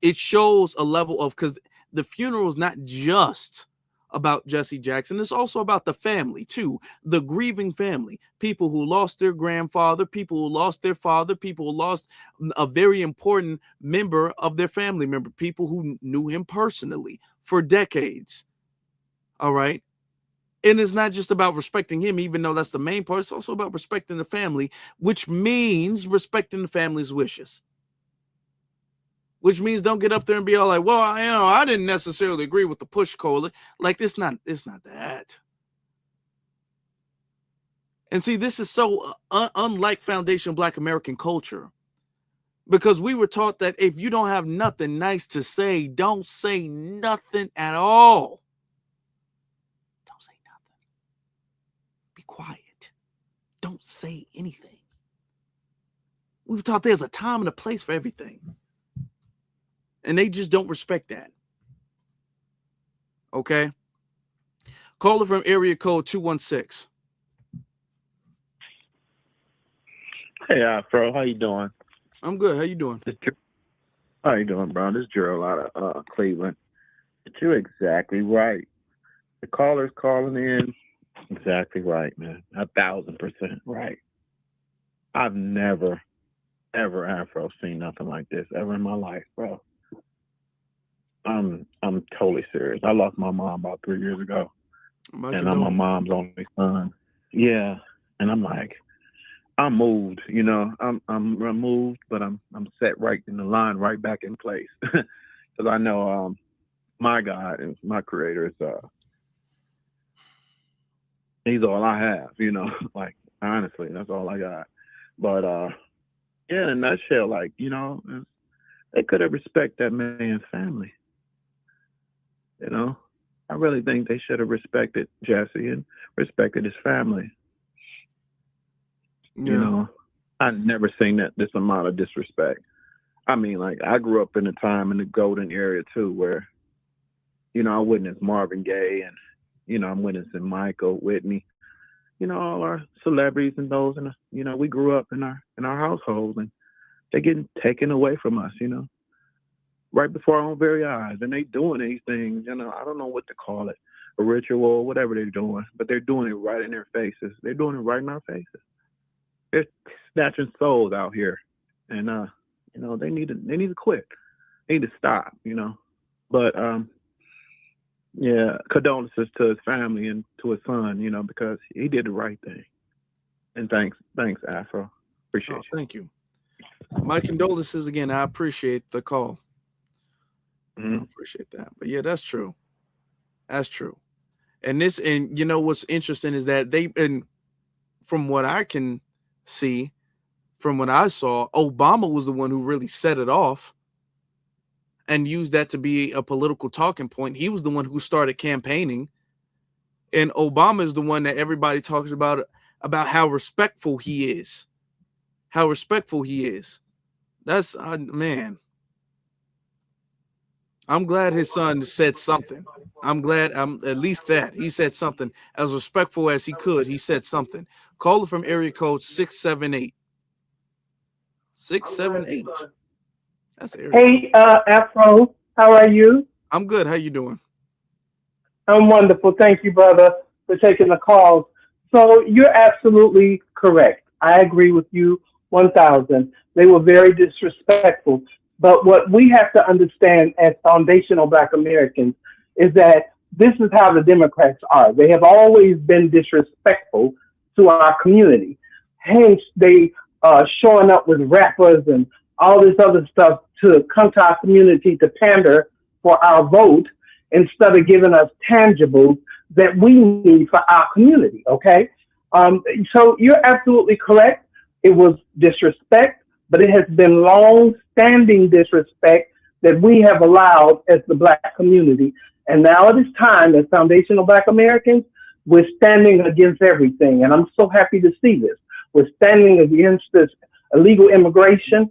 it shows a level of, because the funeral is not just about Jesse Jackson. It's also about the family too, the grieving family, people who lost their grandfather, people who lost their father, people who lost a very important member of their family member, people who knew him personally for decades. All right. And it's not just about respecting him, even though that's the main part. It's also about respecting the family, which means respecting the family's wishes. Which means don't get up there and be all like, well, I didn't necessarily agree with the push cola. Like, it's not that. And see, this is so unlike foundational Black American culture, because we were taught that if you don't have nothing nice to say, don't say nothing at all. Don't say nothing. Be quiet. Don't say anything. We were taught there's a time and a place for everything. And they just don't respect that. Okay. Caller from area code 216. Hey, Afro, how you doing? I'm good. How you doing? How you doing, bro? This is Gerald out of Cleveland. But you're exactly right. The caller's calling in. Exactly right, man. 1,000% right. I've never, ever, Afro, seen nothing like this ever in my life, bro. I'm totally serious. I lost my mom about 3 years ago, and I'm my mom's only son. Yeah, and I'm like, I'm moved. You know, I'm moved, but I'm set right in the line, right back in place, because I know my God is my Creator. Is He's all I have. You know, like honestly, that's all I got. But yeah, in a nutshell, like, you know, they could have respected that man's family. You know, I really think they should have respected Jesse and respected his family. Yeah. You know, I've never seen this amount of disrespect. I mean, like, I grew up in a time in the golden area too, where, you know, I witnessed Marvin Gaye, and, you know, I'm witnessing Michael, Whitney, you know, all our celebrities and those, and, you know, we grew up in our household, and they're getting taken away from us, you know, right before our own very eyes. And they doing these things, you know, I don't know what to call it, a ritual or whatever they're doing, but they're doing it right in their faces. They're doing it right in our faces. They're snatching souls out here, and you know, they need to quit. They need to stop, you know. But yeah, condolences to his family and to his son, you know, because he did the right thing. And thanks, Afro. Appreciate you. Thank you. My condolences again. I appreciate the call. I appreciate that. But yeah, that's true. That's true. And you know what's interesting is that and from what I can see, from what I saw, Obama was the one who really set it off and used that to be a political talking point. He was the one who started campaigning, and Obama is the one that everybody talks about how respectful he is. How respectful he is. That's man. I'm glad his son said something. I'm glad at least that he said something as respectful as he could. He said something. Caller from area code 678. 678. That's area Hey, Afro, how are you? I'm good. How you doing? I'm wonderful. Thank you, brother, for taking the call. So you're absolutely correct. I agree with you 1,000. They were very disrespectful. But what we have to understand as foundational Black Americans is that this is how the Democrats are. They have always been disrespectful to our community. Hence, they showing up with rappers and all this other stuff to come to our community to pander for our vote instead of giving us tangibles that we need for our community. Okay. So you're absolutely correct. It was disrespect, but it has been long-standing disrespect that we have allowed as the Black community. And now it is time, as foundational Black Americans, we're standing against everything. And I'm so happy to see this. We're standing against this illegal immigration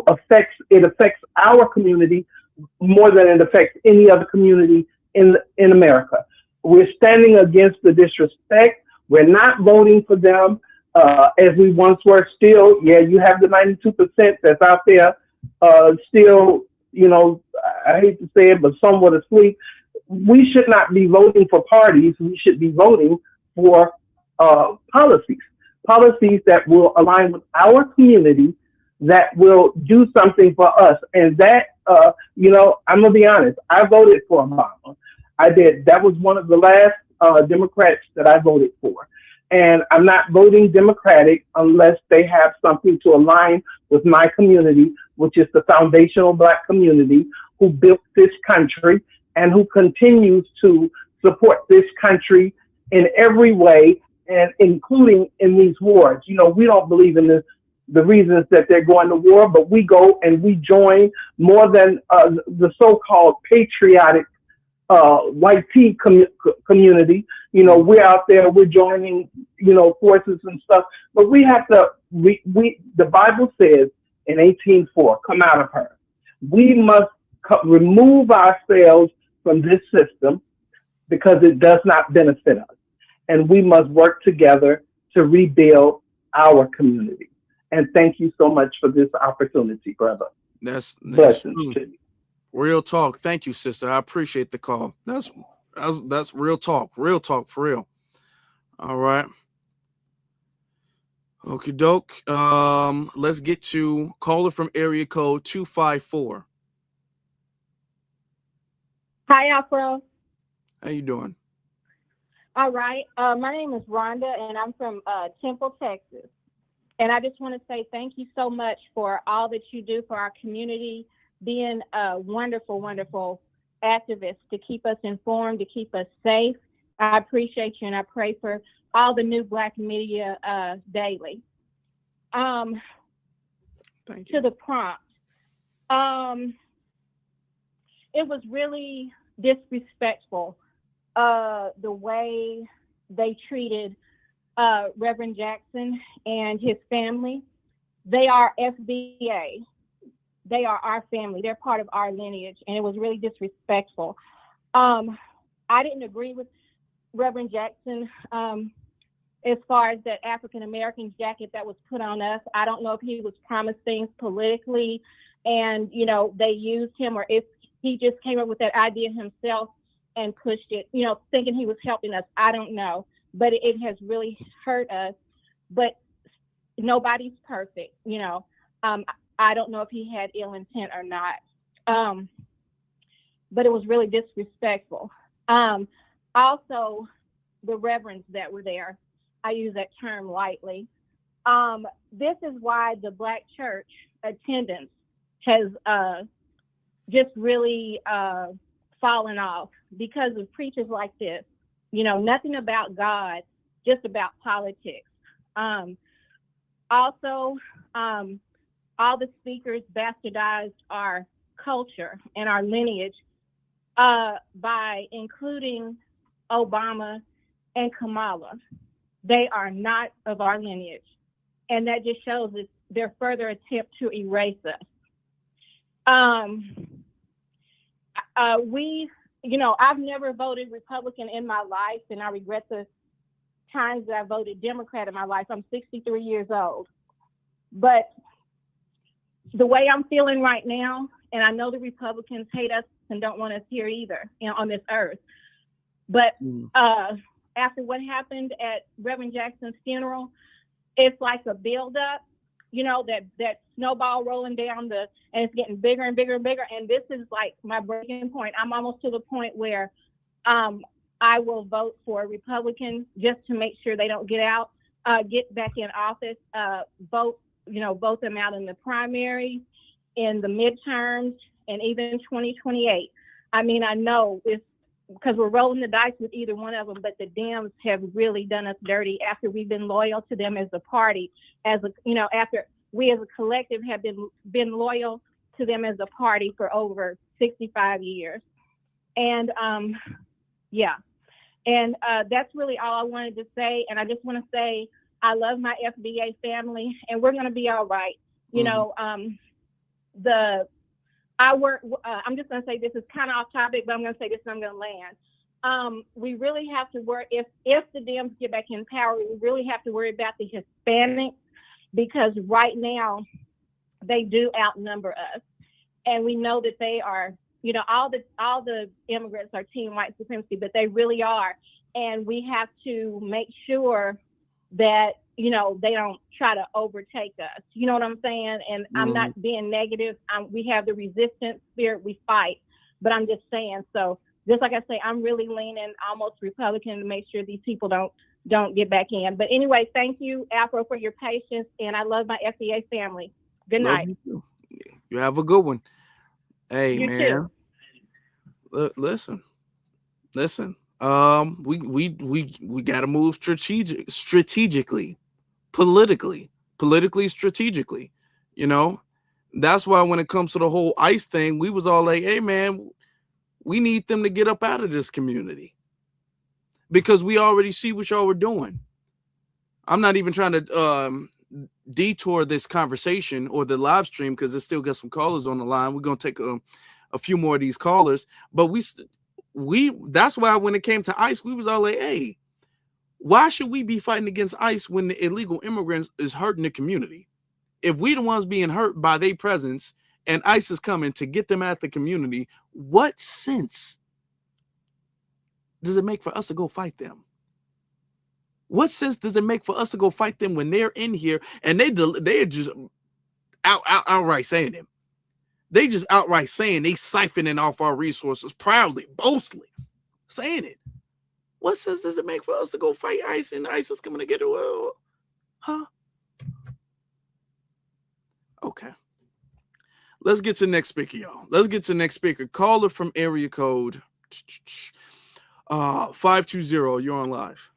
affects our community more than it affects any other community in America. We're standing against the disrespect. We're not voting for them as we once were. Still, yeah, you have the 92% that's out there still, you know, I hate to say it, but somewhat asleep. We should not be voting for parties. We should be voting for policies that will align with our community, that will do something for us. And that, you know, I'm going to be honest, I voted for Obama. I did. That was one of the last Democrats that I voted for. And I'm not voting Democratic unless they have something to align with my community, which is the foundational Black community who built this country and who continues to support this country in every way, and including in these wars. You know, we don't believe in the reasons that they're going to war, but we go and we join more than the so-called patriotic white tea community. You know, we're out there, we're joining, you know, forces and stuff, but we have to, the Bible says in 18:4, come out of her. We must remove ourselves from this system because it does not benefit us. And we must work together to rebuild our community. And thank you so much for this opportunity, brother. That's Blessings to you. real talk. Thank you, sister. I appreciate the call. That's real talk. Real talk for real. All right. Okie doke. Let's get to caller from area code 254. Hi, Afro. How you doing? All right. My name is Rhonda, and I'm from Temple, Texas. And I just want to say thank you so much for all that you do for our community, being a wonderful, wonderful activist to keep us informed, to keep us safe. I appreciate you, and I pray for all the new Black media daily. Thank you. To the prompt. It was really disrespectful, the way they treated Reverend Jackson and his family. They are FBA. They are our family. They're part of our lineage, and it was really disrespectful. I didn't agree with Reverend Jackson as far as that African-American jacket that was put on us. I don't know if he was promised things politically and, you know, they used him, or if he just came up with that idea himself and pushed it, you know, thinking he was helping us. I don't know, but it has really hurt us. But nobody's perfect, you know. I don't know if he had ill intent or not, but it was really disrespectful. Also, the reverends that were there, I use that term lightly. This is why the Black church attendance has just really fallen off, because of preachers like this. You know, nothing about God, just about politics. Also, all the speakers bastardized our culture and our lineage by including Obama and Kamala. They are not of our lineage. And that just shows that their further attempt to erase us. You know, I've never voted Republican in my life, and I regret the times that I voted Democrat in my life. I'm 63 years old. But the way I'm feeling right now, and I know the Republicans hate us and don't want us here either, you know, on this earth. But after what happened at Reverend Jackson's funeral, it's like a buildup, you know, that snowball rolling down and it's getting bigger and bigger and bigger. And this is like my breaking point. I'm almost to the point where I will vote for Republicans just to make sure they don't get back in office, vote them out in the primaries, in the midterms, and even 2028. I mean, I know because we're rolling the dice with either one of them, but the Dems have really done us dirty after we've been loyal to them as a party, after we as a collective have been loyal to them as a party for over 65 years. And that's really all I wanted to say. And I just want to say, I love my FBA family, and we're going to be all right. I'm just going to say, this is kind of off topic, but I'm going to say this and I'm going to land. We really have to worry, if the Dems get back in power, we really have to worry about the Hispanics, because right now they do outnumber us. And we know that they are, all the immigrants are team white supremacy, but they really are. And we have to make sure that, they don't try to overtake us. You know what I'm saying? And I'm not being negative. We have the resistance spirit, we fight, but I'm just saying, so just like I say, I'm really leaning almost Republican to make sure these people don't get back in. But anyway, thank you, Afro, for your patience, and I love my FBA family. Good night. You have a good one. Hey, You man. too. Listen. We got to move strategically, politically, strategically. That's why when it comes to the whole ICE thing, we was all like, hey, man, we need them to get up out of this community, because we already see what y'all were doing. I'm not even trying to detour this conversation or the live stream, because there's still got some callers on the line. We're going to take a few more of these callers, but that's why when it came to ICE, we was all like, hey, why should we be fighting against ICE when the illegal immigrants is hurting the community? If we the ones being hurt by their presence and ICE is coming to get them out the community, what sense does it make for us to go fight them? What sense does it make for us to go fight them when they're in here and they're just outright saying it? They just outright saying they siphoning off our resources proudly, boastfully saying it. What sense does it make for us to go fight ICE and ICE is coming to get it? Huh? Okay. Let's get to the next speaker, y'all. Let's get to the next speaker. Caller from area code 520. You're on live.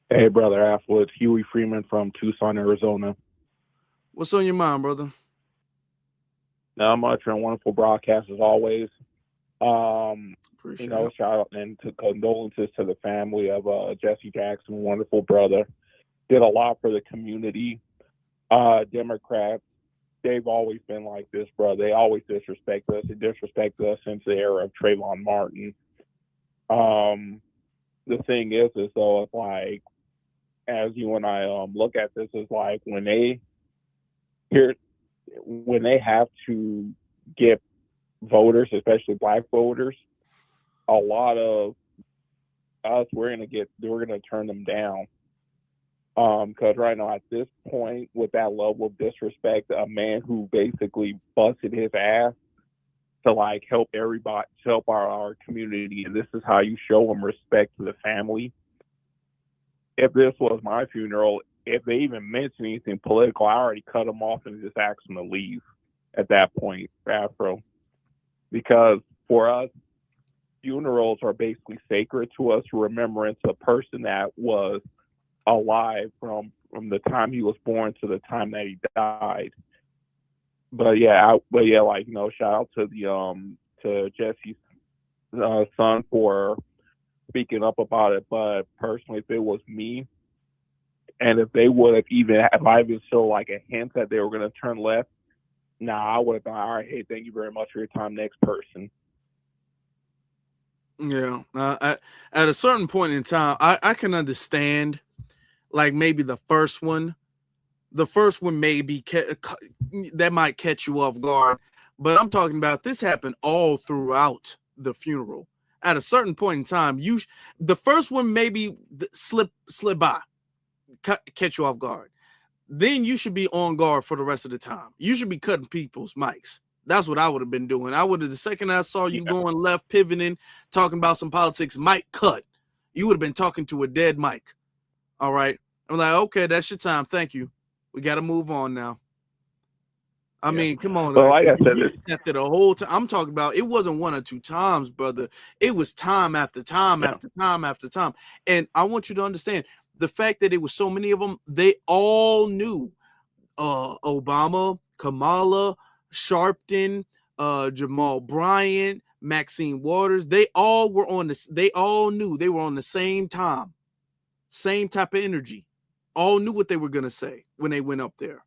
Hey, brother Afro. It's Huey Freeman from Tucson, Arizona. What's on your mind, brother? Not much, and wonderful broadcast as always. Appreciate shout out and condolences to the family of Jesse Jackson, wonderful brother. Did a lot for the community. Democrats, they've always been like this, bro. They always disrespect us. They disrespected us since the era of Trayvon Martin. The thing is though, it's like, as you and I look at this, is like when they have to get voters, especially black voters, a lot of us, we're gonna turn them down. Because right now at this point, with that level of disrespect, a man who basically busted his ass to like help everybody, to help our community, and this is how you show him respect to the family. If this was my funeral, if they even mention anything political, I already cut them off and just asked them to leave at that point, Afro. Because for us, funerals are basically sacred to us, remembrance of a person that was alive from the time he was born to the time that he died. But shout out to to Jesse's son for speaking up about it. But personally, if it was me, and if they would have if I even showed like a hint that they were going to turn left, I would have been, all right, hey, thank you very much for your time, next person. Yeah. At a certain point in time, I can understand, like maybe the first one maybe that might catch you off guard, but I'm talking about this happened all throughout the funeral. At a certain point in time, the first one maybe slip by, catch you off guard. Then you should be on guard for the rest of the time. You should be cutting people's mics. That's what I would have been doing. I would have, the second I saw you going left, pivoting, talking about some politics, mic cut. You would have been talking to a dead mic. All right. I'm like, okay, that's your time. Thank you. We got to move on now. I mean, come on. But like I You said, just sat there the whole time. I'm talking about it wasn't 1 or 2 times, brother. It was time after time after time after time. And I want you to understand the fact that it was so many of them, they all knew Obama, Kamala, Sharpton, Jamal Bryant, Maxine Waters. They all were on this. They all knew they were on the same time, same type of energy. All knew what they were going to say when they went up there.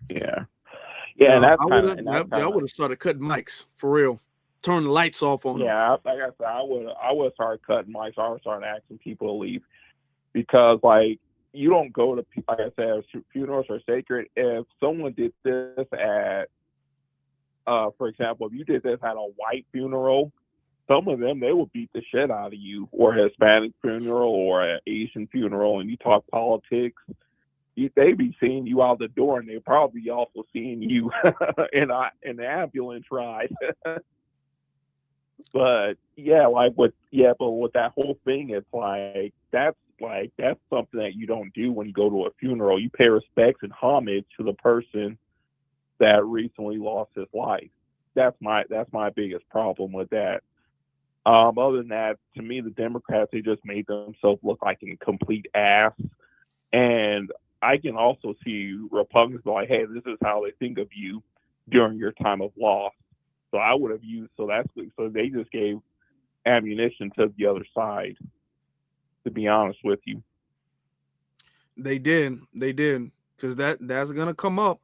Yeah. Yeah, and that's I would have started cutting mics for real. Turn the lights off on them. Yeah, like I said, I would start cutting mics. I would start asking people to leave because, like, you don't go to, like I said, funerals are sacred. If someone did this at, for example, if you did this at a white funeral, some of them, they will beat the shit out of you, or a Hispanic funeral or an Asian funeral, and you talk politics. They be seeing you out the door, and they probably also seeing you in the ambulance ride. But yeah, but with that whole thing, it's that's something that you don't do when you go to a funeral. You pay respects and homage to the person that recently lost his life. That's my biggest problem with that. Other than that, to me, the Democrats, they just made themselves look like a complete ass. And I can also see Republicans like, hey, this is how they think of you during your time of loss. So I would have used, so they just gave ammunition to the other side, to be honest with you. They did. Because that's going to come up.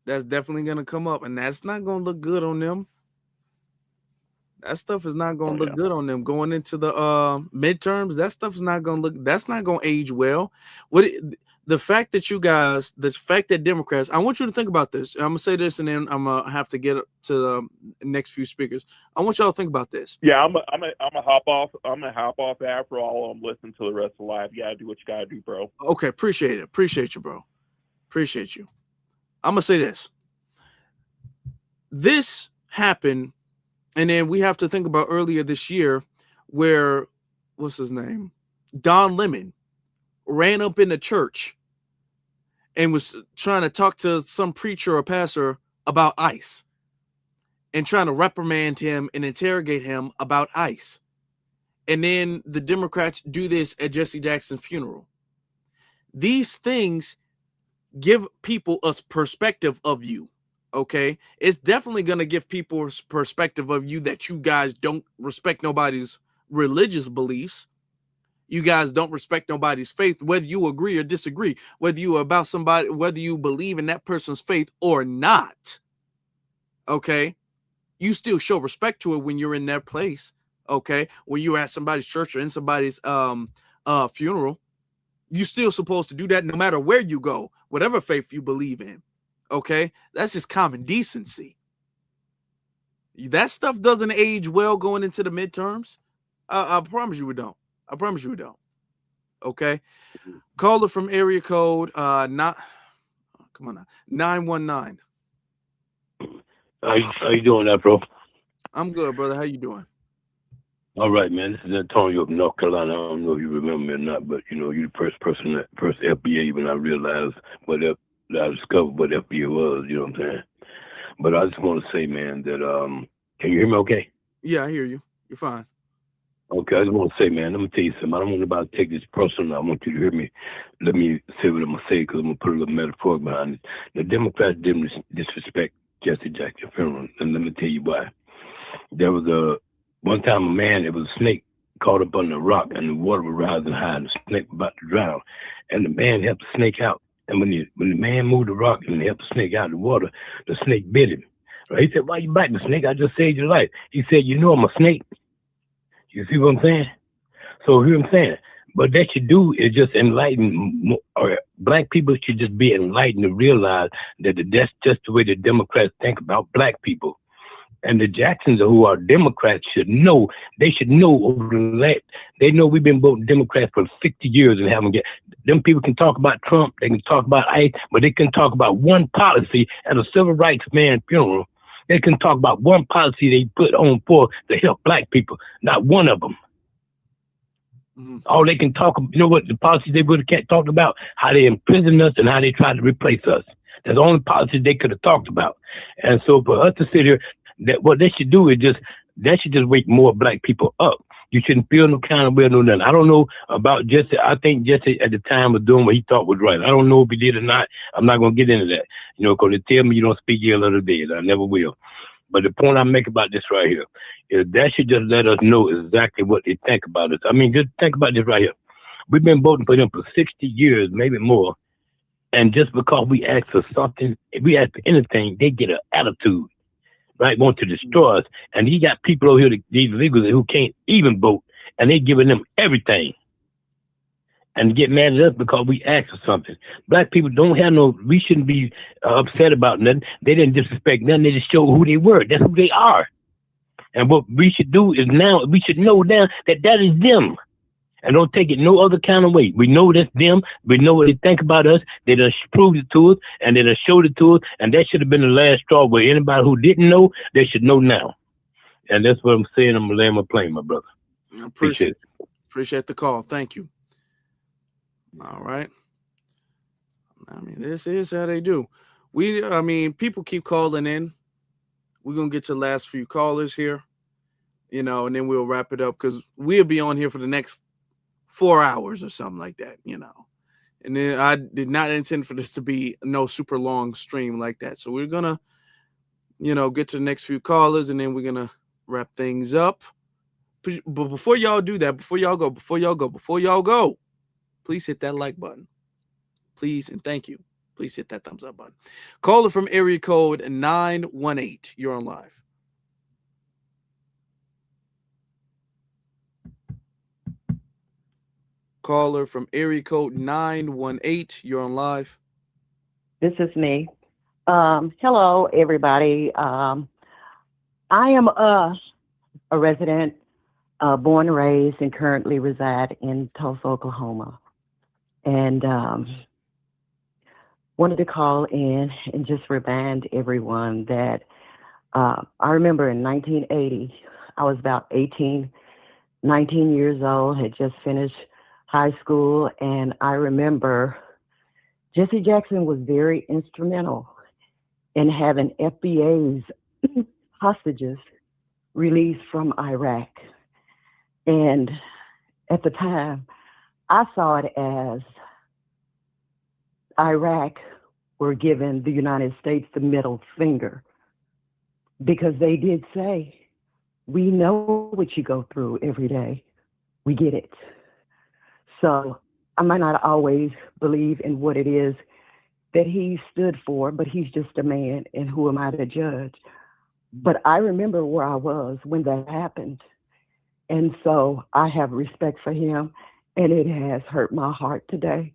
That's definitely going to come up. And that's not going to look good on them. That stuff is not going to look good on them going into the midterms. That stuff is not going to look, that's not going to age well. The fact that Democrats, I want you to think about this. I'm going to say this and then I'm going to have to get to the next few speakers. I want y'all to think about this. Yeah, I'm gonna hop off. I'm going to hop off Afro. I'll listen to the rest of the live. You got to do what you got to do, bro. Okay, appreciate it. Appreciate you, bro. Appreciate you. I'm going to say this. This happened. And then we have to think about earlier this year where, what's his name? Don Lemon ran up in the church and was trying to talk to some preacher or pastor about ICE and trying to reprimand him and interrogate him about ICE. And then the Democrats do this at Jesse Jackson's funeral. These things give people a perspective of you. Okay, it's definitely going to give people a perspective of you that you guys don't respect nobody's religious beliefs. You guys don't respect nobody's faith, whether you agree or disagree, whether you are about somebody, whether you believe in that person's faith or not. Okay, you still show respect to it when you're in their place. Okay, when you're at somebody's church or in somebody's funeral, you're still supposed to do that no matter where you go, whatever faith you believe in. Okay, that's just common decency. That stuff doesn't age well going into the midterms. I promise you it don't. I promise you it don't. Okay, caller from area code 919. How you doing, Afro? I'm good, brother. How you doing? All right, man. This is Antonio of North Carolina. I don't know if you remember me or not, but you're the first FBA when I realized I discovered what FBA was, you know what I'm saying? But I just want to say, man, that can you hear me okay? Yeah, I hear you. You're fine. Okay, I just want to say, man, let me tell you something. I don't want anybody to take this personal. I want you to hear me. Let me say what I'm going to say because I'm going to put a little metaphor behind it. The Democrats didn't disrespect Jesse Jackson's funeral, and let me tell you why. There was one time a man, it was a snake caught up on the rock, and the water was rising high, and the snake was about to drown. And the man helped the snake out. And when the man moved the rock and helped the snake out of the water, the snake bit him. Right? He said, "Why you biting the snake? I just saved your life." He said, "You know I'm a snake." You see what I'm saying? So hear what I'm saying. But that you do is just enlighten, or black people should just be enlightened to realize that that's just the way the Democrats think about black people. And the Jacksons, who are Democrats, should know. They should know they know we've been voting Democrats for 60 years and haven't get. Them people can talk about Trump, they can talk about ICE, but they can talk about one policy at a civil rights man funeral. They can talk about one policy they put on for to help black people. Not one of them. Mm-hmm. All they can talk, you know what the policies they would have talked about? How they imprisoned us and how they tried to replace us. That's the only policy they could have talked about. And so for us to sit here, that what they should do is that should just wake more black people up. You shouldn't feel no kind of way, no nothing. I don't know about Jesse. I think Jesse at the time was doing what he thought was right. I don't know if he did or not. I'm not going to get into that, because they tell me you don't speak ill of the dead. I never will. But the point I make about this right here is that should just let us know exactly what they think about us. I mean, just think about this right here. We've been voting for them for 60 years, maybe more. And just because we ask for something, if we ask for anything, they get an attitude, right? Want to destroy us. And you got people over here, these illegals who can't even vote, and they giving them everything. And get mad at us because we ask for something. Black people don't have we shouldn't be upset about nothing. They didn't disrespect nothing. They just show who they were. That's who they are. And what we should do is now, we should know now that is them. And don't take it no other kind of way. We know that's them. We know what they think about us. They done proved it to us, and they done showed it to us. And that should have been the last straw where anybody who didn't know, they should know now. And that's what I'm saying. I'm going to land my plane, my brother. I appreciate it. Appreciate the call. Thank you. All right. I mean, this is how they do. People keep calling in. We're going to get to the last few callers here, and then we'll wrap it up because we'll be on here for the next 4 hours or something like that, And then I did not intend for this to be no super long stream like that. So we're going to, get to the next few callers and then we're going to wrap things up. But before y'all do that, before y'all go, please hit that like button. Please and thank you. Please hit that thumbs up button. Caller from area code 918. You're on live. Caller from area code 918. You're on live. This is me. Hello, everybody. I am a resident, born and raised, and currently reside in Tulsa, Oklahoma. And wanted to call in and just remind everyone that I remember in 1980, I was about 19 years old, had just finished high school, and I remember Jesse Jackson was very instrumental in having FBA's hostages released from Iraq. And at the time, I saw it as Iraq were giving the United States the middle finger because they did say, we know what you go through every day. We get it. So I might not always believe in what it is that he stood for, but he's just a man, and who am I to judge? But I remember where I was when that happened. And so I have respect for him, and it has hurt my heart today.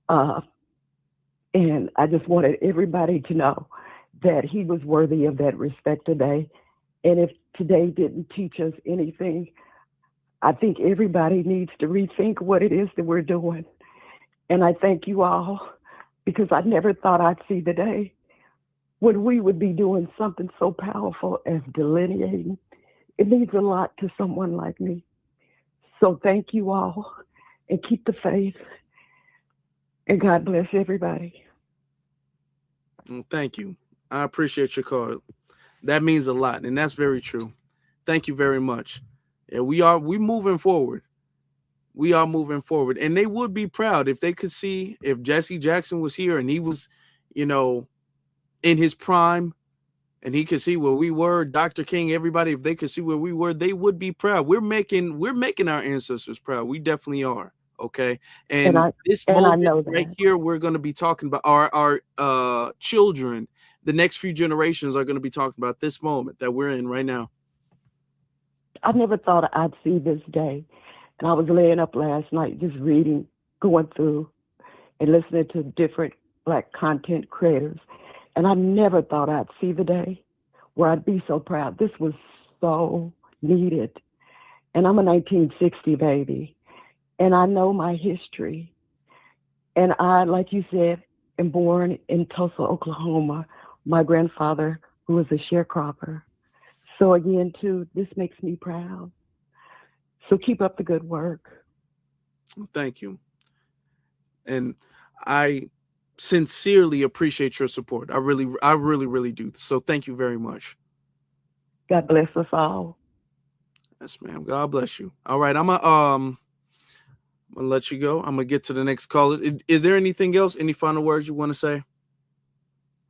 And I just wanted everybody to know that he was worthy of that respect today. And if today didn't teach us anything, I think everybody needs to rethink what it is that we're doing. And I thank you all, because I never thought I'd see the day when we would be doing something so powerful as delineating. It means a lot to someone like me. So thank you all, and keep the faith. And God bless everybody. Thank you. I appreciate your call. That means a lot, and that's very true. Thank you very much. And we moving forward. We are moving forward. And they would be proud if they could see if Jesse Jackson was here and he was, in his prime, and he could see where we were, Dr. King, everybody, if they could see where we were, they would be proud. We're making our ancestors proud. We definitely are. Okay. And this moment right here, we're going to be talking about our children. The next few generations are going to be talking about this moment that we're in right now. I never thought I'd see this day. And I was laying up last night just reading, going through and listening to different Black content creators. And I never thought I'd see the day where I'd be so proud. This was so needed. And I'm a 1960 baby. And I know my history. And I, like you said, am born in Tulsa, Oklahoma. My grandfather, who was a sharecropper. So again, too, this makes me proud. So keep up the good work. Thank you. And I sincerely appreciate your support. I really do. So thank you very much. God bless us all. Yes, ma'am. God bless you. All right, I'm gonna let you go. I'm gonna get to the next caller. Is there anything else? Any final words you want to say?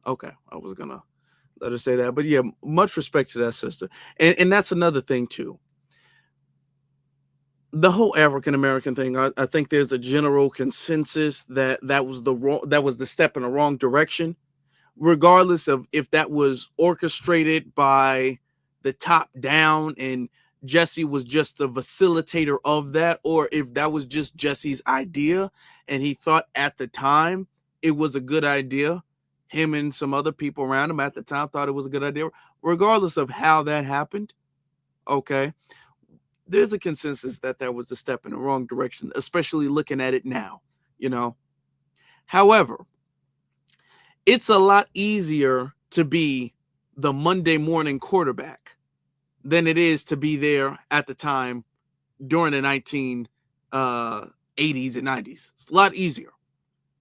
Okay, I was gonna let her say that, but yeah, much respect to that sister. And that's another thing too. The whole African American thing. I think there's a general consensus that that was the step in the wrong direction, regardless of if that was orchestrated by the top down and Jesse was just a facilitator of that, or if that was just Jesse's idea and he thought at the time it was a good idea. Him and some other people around him at the time thought it was a good idea. Regardless of how that happened, okay, there's a consensus that that was a step in the wrong direction, especially looking at it now, you know. However, it's a lot easier to be the Monday morning quarterback than it is to be there at the time during the 1980s and 90s. It's a lot easier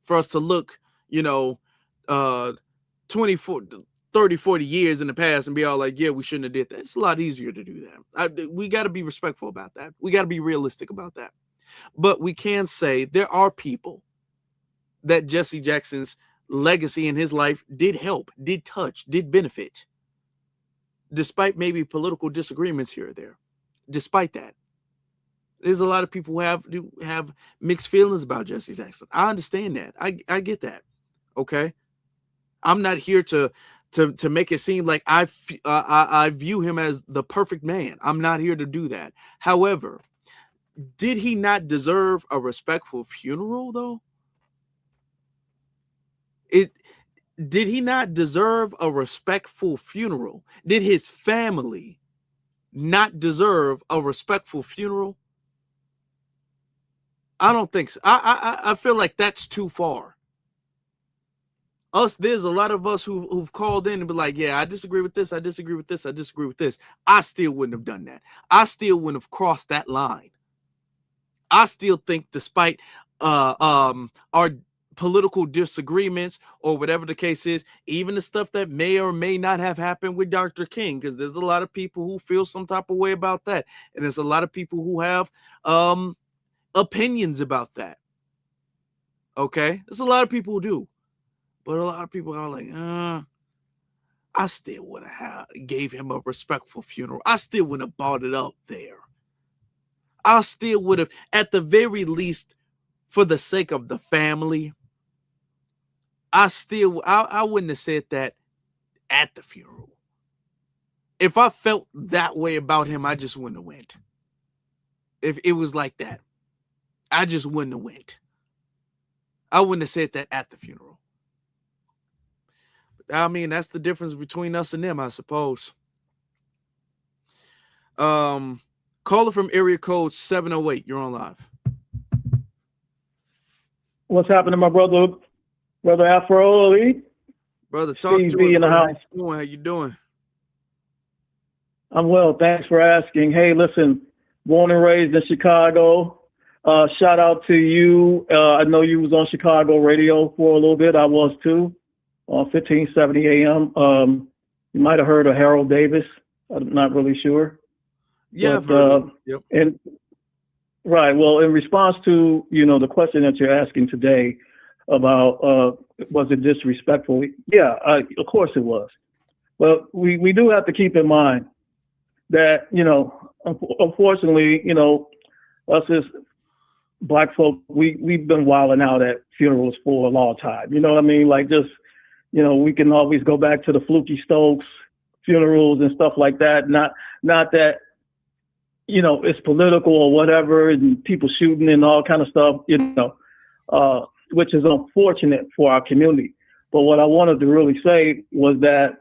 for us to look, you know, 24, 30, 40 years in the past and be all like, yeah, we shouldn't have did that. It's a lot easier to do that. We got to be respectful about that. We got to be realistic about that. But we can say there are people that Jesse Jackson's legacy in his life did help, did touch, did benefit, despite maybe political disagreements here or there. Despite that, there's a lot of people who have mixed feelings about Jesse Jackson. I understand that. I get that. Okay, I'm not here to make it seem like I view him as the perfect man. I'm not here to do that. However, did he not deserve a respectful funeral though? Did he not deserve a respectful funeral? Did his family not deserve a respectful funeral? I don't think so. I feel like that's too far. There's a lot of us who've called in and be like, yeah, I disagree with this, I disagree with this, I disagree with this. I still wouldn't have done that. I still wouldn't have crossed that line. I still think, despite our political disagreements or whatever the case is, even the stuff that may or may not have happened with Dr. King, because there's a lot of people who feel some type of way about that, and there's a lot of people who have opinions about that. Okay, there's a lot of people who do, but a lot of people are like, I still would have gave him a respectful funeral. I still wouldn't have brought it up there. I still would have, at the very least, for the sake of the family, I wouldn't have said that at the funeral. If I felt that way about him, I just wouldn't have went. If it was like that, I just wouldn't have went. I wouldn't have said that at the funeral. I mean, that's the difference between us and them, I suppose. Caller from area code 708. You're on live. What's happening, my brother Afro? Brother, talk Steve to B us. in the house. How you doing? I'm well. Thanks for asking. Hey, listen, born and raised in Chicago. Shout out to you. I know you was on Chicago radio for a little bit. I was too, on 1570 AM. You might have heard of Harold Davis. I'm not really sure. Yeah, but, yep. And right. Well, in response to the question that you're asking today about was it disrespectful? Yeah, of course it was. But we do have to keep in mind that unfortunately, us as Black folk, we've been wilding out at funerals for a long time. You know what I mean? Like, just we can always go back to the Fluky Stokes funerals and stuff like that. Not that it's political or whatever, and people shooting and all kind of stuff, which is unfortunate for our community. But what I wanted to really say was that,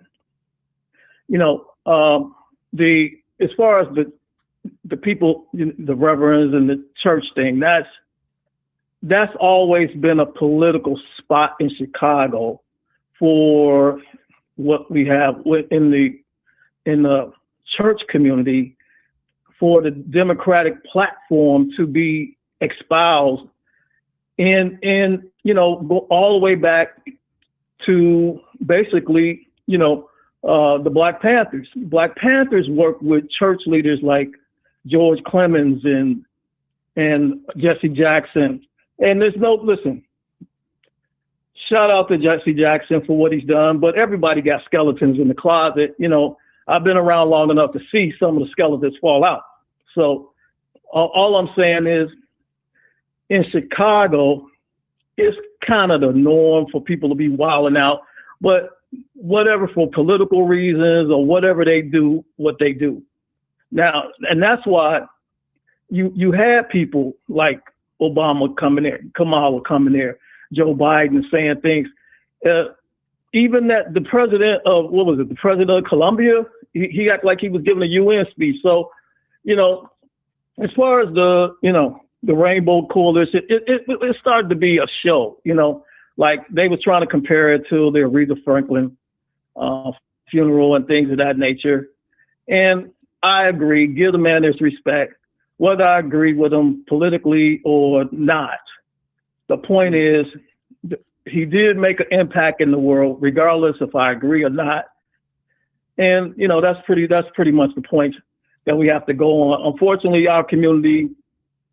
as far as the people, the reverends and the church thing, that's always been a political spot in Chicago for what we have in the church community, for the Democratic platform to be espoused and go all the way back to basically, the Black Panthers. Black Panthers worked with church leaders like George Clemens and Jesse Jackson. And listen, shout out to Jesse Jackson for what he's done, but everybody got skeletons in the closet. I've been around long enough to see some of the skeletons fall out. So all I'm saying is, in Chicago, it's kind of the norm for people to be wilding out, but whatever, for political reasons or whatever, they do what they do. Now, and that's why you had people like Obama coming there, Kamala coming there, Joe Biden saying things. Even that the president of, the president of Colombia, he acted like he was giving a UN speech. So, as far as the Rainbow Coalition, it started to be a show, like they were trying to compare it to the Aretha Franklin funeral and things of that nature. And I agree, give the man his respect, whether I agree with him politically or not. The point is, he did make an impact in the world, regardless if I agree or not. And, that's pretty much the point that we have to go on. Unfortunately, our community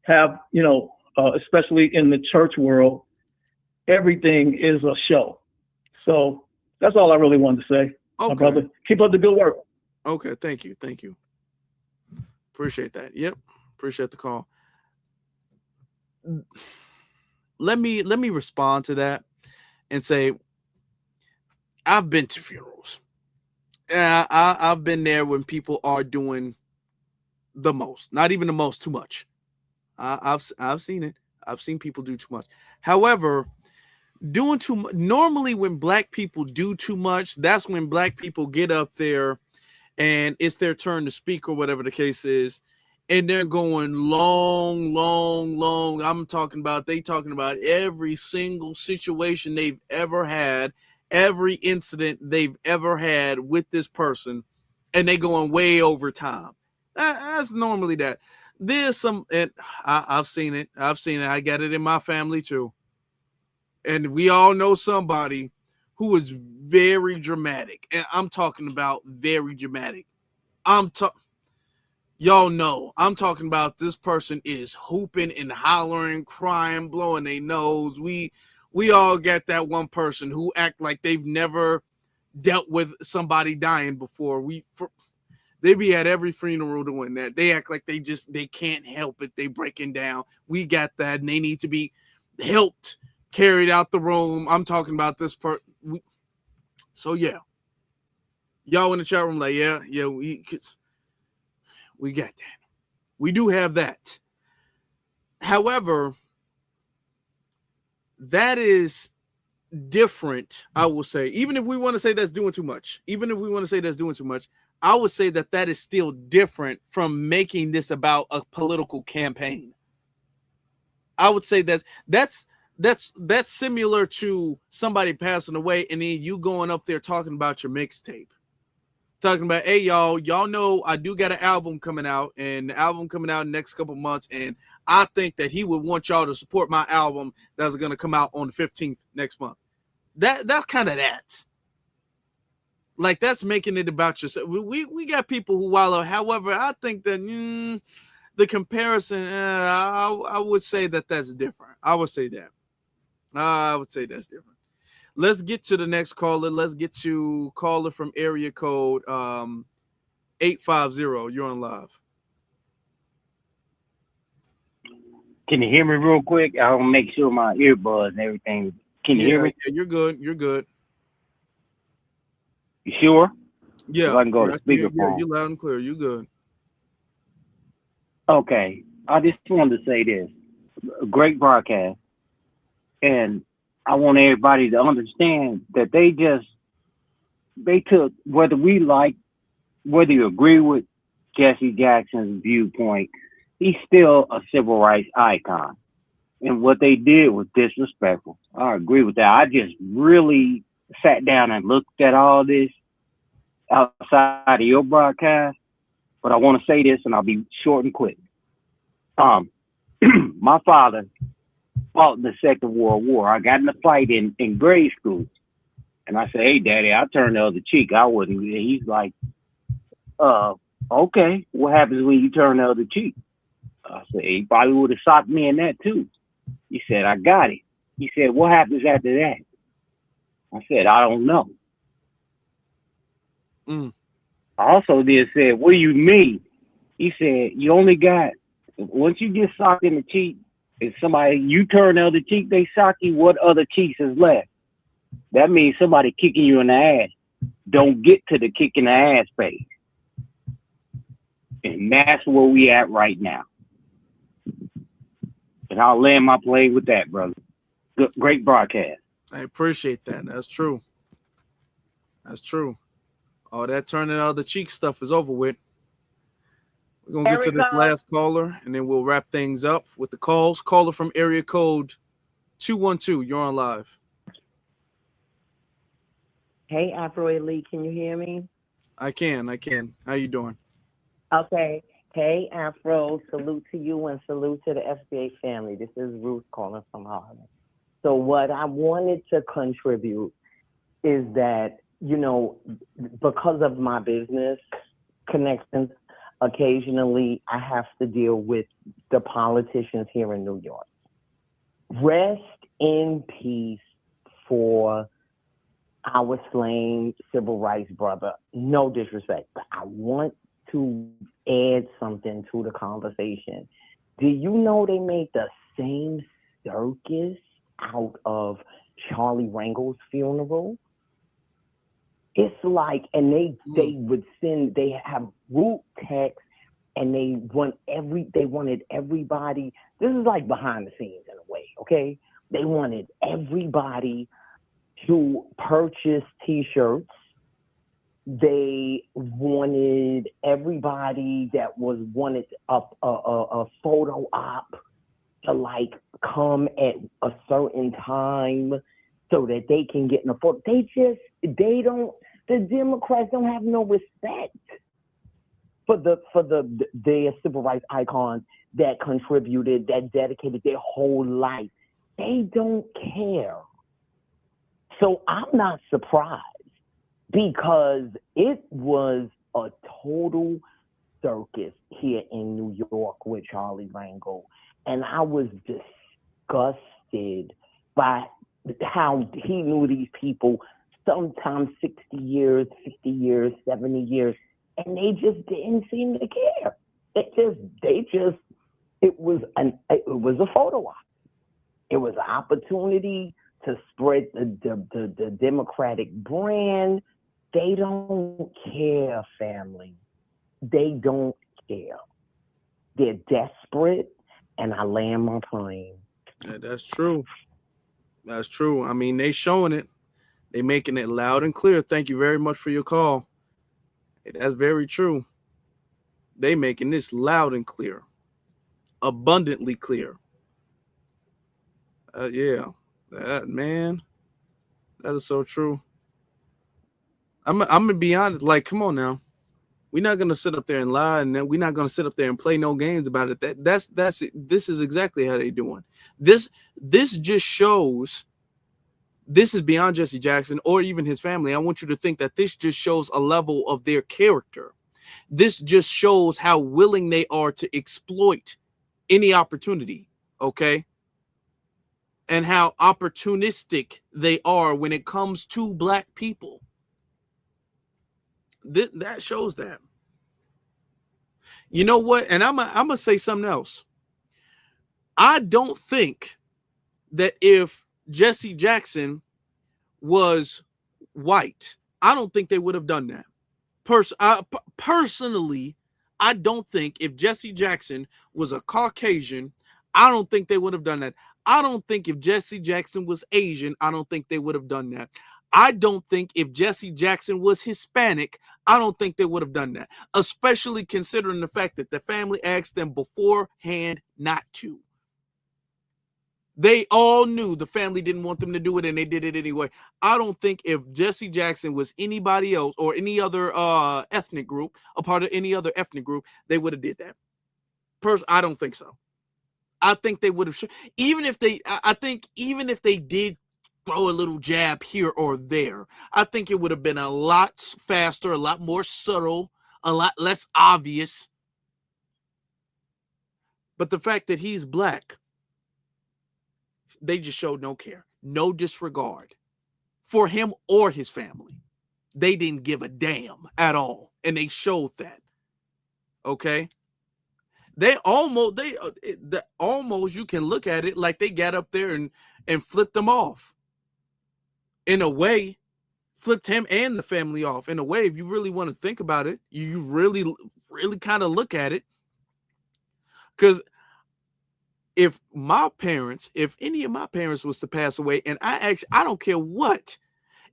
have, especially in the church world, everything is a show. So that's all I really wanted to say, my brother. Keep up the good work. Okay, thank you. Appreciate that. Yep, appreciate the call. Let me respond to that and say, I've been to funerals. I've been there when people are doing the most, not even the most, too much. I've seen it. I've seen people do too much. However, doing too much, normally when Black people do too much, that's when Black people get up there and it's their turn to speak or whatever the case is. And they're going long. They talking about every single situation they've ever had, every incident they've ever had with this person, and they going way over time. That's normally that. There's some, and I've seen it. I got it in my family too. And we all know somebody who is very dramatic. And I'm talking about very dramatic. Y'all know, I'm talking about this person is hooping and hollering, crying, blowing their nose. We all get that one person who act like they've never dealt with somebody dying before. They be at every funeral doing that. They act like they can't help it. They breaking down. We got that, and they need to be helped, carried out the room. I'm talking about this part. So yeah, y'all in the chat room like, yeah, we got that. We do have that. However, that is different, I will say. Even if we want to say that's doing too much, I would say that is still different from making this about a political campaign. I would say that's similar to somebody passing away and then you going up there talking about your mixtape. Talking about, hey, y'all know I do got an album coming out, and the album coming out in the next couple months, and I think that he would want y'all to support my album that's going to come out on the 15th next month. That's kind of that. Like, that's making it about yourself. We got people who wallow. However, I think that the comparison, I would say that's different. I would say that's different. Let's get to the next caller. Let's get to caller from area code 850. You're on live. Can you hear me real quick? I'll make sure my earbuds and everything. Can you hear me? Yeah, you're good. You're good. You sure? Yeah. So I can go to speakerphone. Yeah, you're loud and clear. You good. Okay. I just wanted to say this. A great broadcast. And I want everybody to understand that they took, whether you agree with Jesse Jackson's viewpoint, he's still a civil rights icon. And what they did was disrespectful. I agree with that. I just really sat down and looked at all this outside of your broadcast. But I want to say this, and I'll be short and quick. My father fought in the Second World War. I got in a fight in grade school. And I said, hey, Daddy, I turned the other cheek. I wouldn't. He's like, okay, what happens when you turn the other cheek? I said, he probably would have socked me in that too. He said, I got it. He said, what happens after that? I said, I don't know. I also then said, what do you mean? He said, you only got, once you get socked in the cheek, if somebody, you turn the other cheek, they sock you, what other cheeks is left? That means somebody kicking you in the ass. Don't get to the kicking the ass phase. And that's where we at right now. And I'll land my plane with that, brother. Good, great broadcast. I appreciate that. That's true. That's true. All that turning the other cheek stuff is over with. We're going to get to this last caller, and then we'll wrap things up with the calls. Caller from area code 212. You're on live. Hey, Afro Elite, can you hear me? I can. How you doing? Okay. Hey, Afro, salute to you and salute to the FBA family. This is Ruth calling from Harlem. So what I wanted to contribute is that, you know, because of my business connections, occasionally I have to deal with the politicians here in New York. Rest in peace for our slain civil rights brother. No disrespect, but I want to add something to the conversation. Do you know they made the same circus out of Charlie Rangel's funeral? It's like, and they would send, they have root text, and they wanted everybody, this is like behind the scenes in a way, okay? They wanted everybody to purchase t-shirts. They wanted everybody that wanted a photo op to like come at a certain time so that they can get in a photo. The Democrats don't have no respect for their civil rights icons that contributed, that dedicated their whole life. They don't care. So I'm not surprised, because it was a total circus here in New York with Charlie Rangel. And I was disgusted by how he knew these people, sometimes 60 years, 50 years, 70 years, and they just didn't seem to care. It was a photo op. It was an opportunity to spread the Democratic brand. They don't care, family. They don't care. They're desperate, and I land my plane. Yeah, that's true. That's true. I mean, they showing it. They making it loud and clear. Thank you very much for your call. That's very true. They making this loud and clear. Abundantly clear. Yeah. Man, that is so true. I'm gonna be honest. Like, come on now, we're not gonna sit up there and lie, and then we're not gonna sit up there and play no games about it. That's it. This is exactly how they doing. This just shows. This is beyond Jesse Jackson or even his family. I want you to think that this just shows a level of their character. This just shows how willing they are to exploit any opportunity. Okay. And how opportunistic they are when it comes to black people. That shows that. You know what? And I'm gonna say something else. I don't think that if Jesse Jackson was white, I don't think they would have done that. Personally, I don't think if Jesse Jackson was a Caucasian, I don't think they would have done that. I don't think if Jesse Jackson was Asian, I don't think they would have done that. I don't think if Jesse Jackson was Hispanic, I don't think they would have done that, especially considering the fact that the family asked them beforehand not to. They all knew the family didn't want them to do it, and they did it anyway. I don't think if Jesse Jackson was anybody else or any other ethnic group, a part of any other ethnic group, they would have did that. I don't think so. I think they would have, even if they, I think even if they did throw a little jab here or there, I think it would have been a lot faster, a lot more subtle, a lot less obvious. But the fact that he's black, they just showed no care, no disregard for him or his family. They didn't give a damn at all, and they showed that. Okay, they almost almost you can look at it like they got up there and flipped them off. In a way, flipped him and the family off. In a way, if you really want to think about it, you really kind of look at it. Because if any of my parents was to pass away, and I don't care what,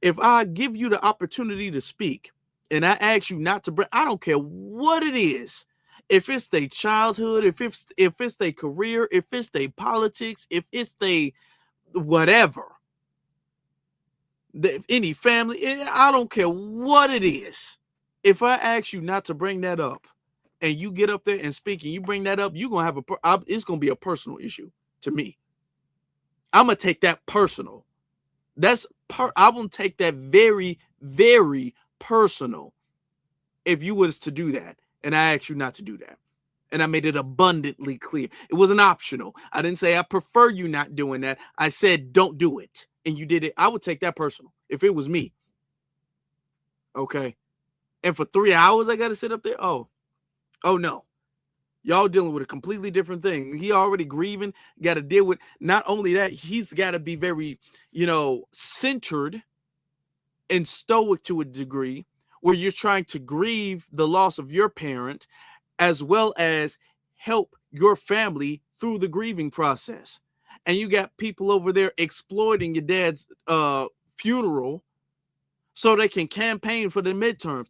if I give you the opportunity to speak and I ask you not to bring, I don't care what it is. If it's their childhood, if it's their career, if it's their politics, if it's their whatever, any family, I don't care what it is. If I ask you not to bring that up and you get up there and speak and you bring that up, you're going to have it's going to be a personal issue to me. I'm going to take that personal. I will take that very, very personal if you was to do that and I asked you not to do that. And I made it abundantly clear. It wasn't optional. I didn't say I prefer you not doing that. I said don't do it. And you did it. I would take that personal if it was me. Okay. And for 3 hours I got to sit up there? Oh no. Y'all dealing with a completely different thing. He already grieving, got to deal with, not only that, he's got to be very, centered and stoic to a degree where you're trying to grieve the loss of your parent as well as help your family through the grieving process. And you got people over there exploiting your dad's funeral so they can campaign for the midterms.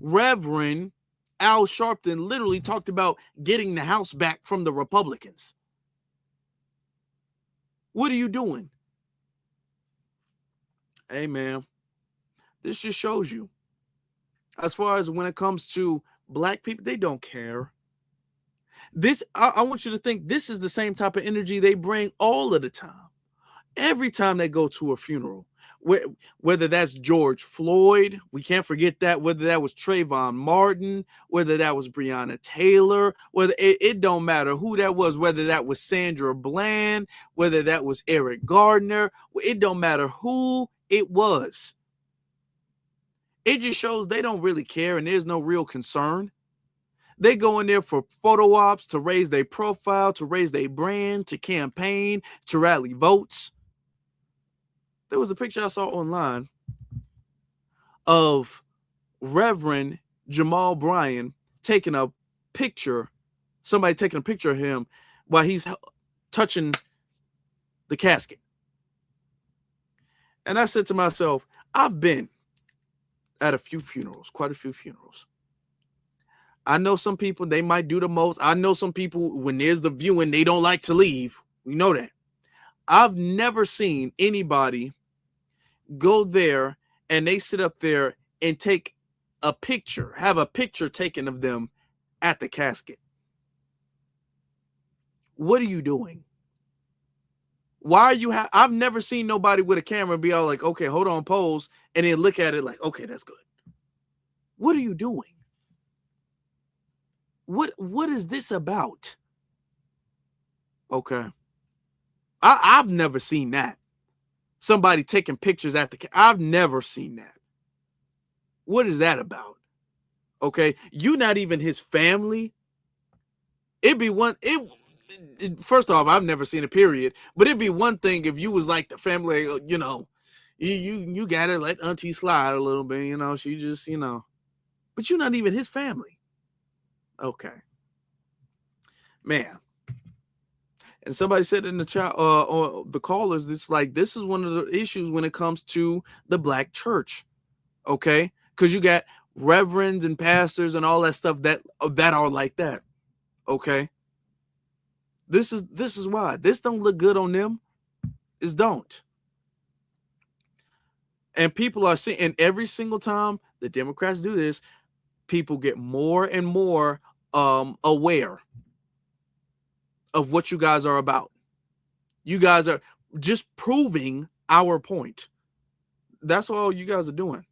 Reverend Al Sharpton literally talked about getting the House back from the Republicans. What are you doing? Hey, man, this just shows you. As far as when it comes to black people, they don't care. I want you to think this is the same type of energy they bring all of the time. Every time they go to a funeral, whether that's George Floyd, we can't forget that, whether that was Trayvon Martin, whether that was Breonna Taylor, whether it don't matter who that was, whether that was Sandra Bland, whether that was Eric Gardner, it don't matter who it was. It just shows they don't really care and there's no real concern. They go in there for photo ops, to raise their profile, to raise their brand, to campaign, to rally votes. There was a picture I saw online of Reverend Jamal Bryan taking a picture, somebody taking a picture of him while he's touching the casket. And I said to myself, I've been at a few funerals, quite a few funerals. I know some people, they might do the most. I know some people, when there's the viewing, they don't like to leave. We know that. I've never seen anybody go there and they sit up there and take a picture, have a picture taken of them at the casket. What are you doing? Why are you? I've never seen nobody with a camera be all like, okay, hold on, pose, and then look at it like, okay, that's good. What are you doing? What is this about? Okay. I've never seen that. Somebody taking pictures at I've never seen that. What is that about? Okay. You not even his family. First off, I've never seen a period, but it'd be one thing if you was like the family, you gotta let auntie slide a little bit, she just, but you're not even his family. Okay. Man. And somebody said in the chat, or the callers, this is one of the issues when it comes to the black church. Okay. Because you got reverends and pastors and all that stuff that are like that. Okay. This is why this don't look good on them. It don't. And people are seeing, and every single time the Democrats do this, people get more and more aware. of what you guys are about. You guys are just proving our point. That's all you guys are doing.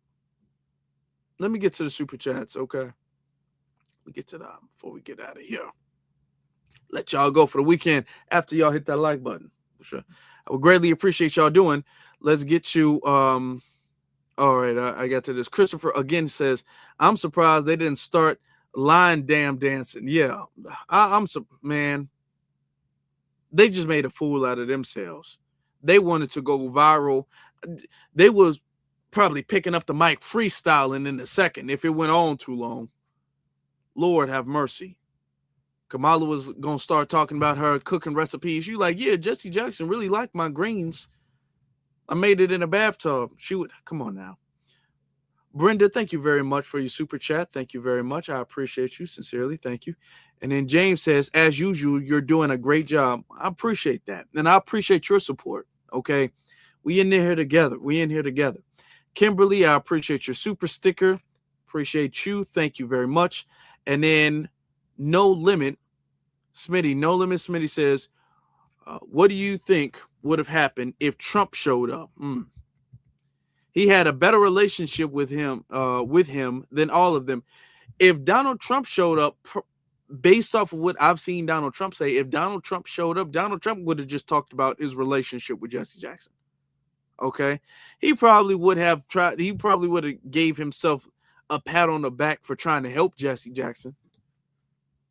Let me get to the super chats, okay? We get to that before we get out of here. Let y'all go for the weekend after y'all hit that like button. For sure. I would greatly appreciate y'all doing. Let's get to all right, I got to this. Christopher again says, I'm surprised they didn't start line damn dancing. Yeah, man. They just made a fool out of themselves. They wanted to go viral. They was probably picking up the mic freestyling in a second if it went on too long. Lord have mercy. Kamala was going to start talking about her cooking recipes. You like, yeah, Jesse Jackson really liked my greens. I made it in a bathtub. She would, come on now. Brenda, thank you very much for your super chat. Thank you very much. I appreciate you sincerely. Thank you. And then James says, as usual, you're doing a great job. I appreciate that. And I appreciate your support. Okay. We in here together. We in here together. Kimberly, I appreciate your super sticker. Appreciate you. Thank you very much. And then No Limit Smitty says, what do you think would have happened if Trump showed up? He had a better relationship with him than all of them. If Donald Trump showed up, based off of what I've seen Donald Trump say, if Donald Trump showed up, Donald Trump would have just talked about his relationship with Jesse Jackson. Okay. He probably would have gave himself a pat on the back for trying to help Jesse Jackson.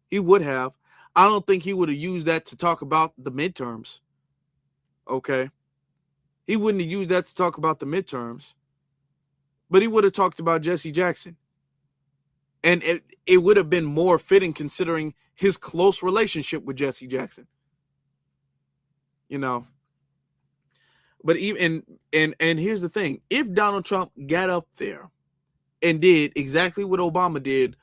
He would have. I don't think he would have used that to talk about the midterms. Okay. He wouldn't have used that to talk about the midterms, but he would have talked about Jesse Jackson. And it would have been more fitting considering his close relationship with Jesse Jackson. You know. But even and here's the thing. If Donald Trump got up there and did exactly what Obama did,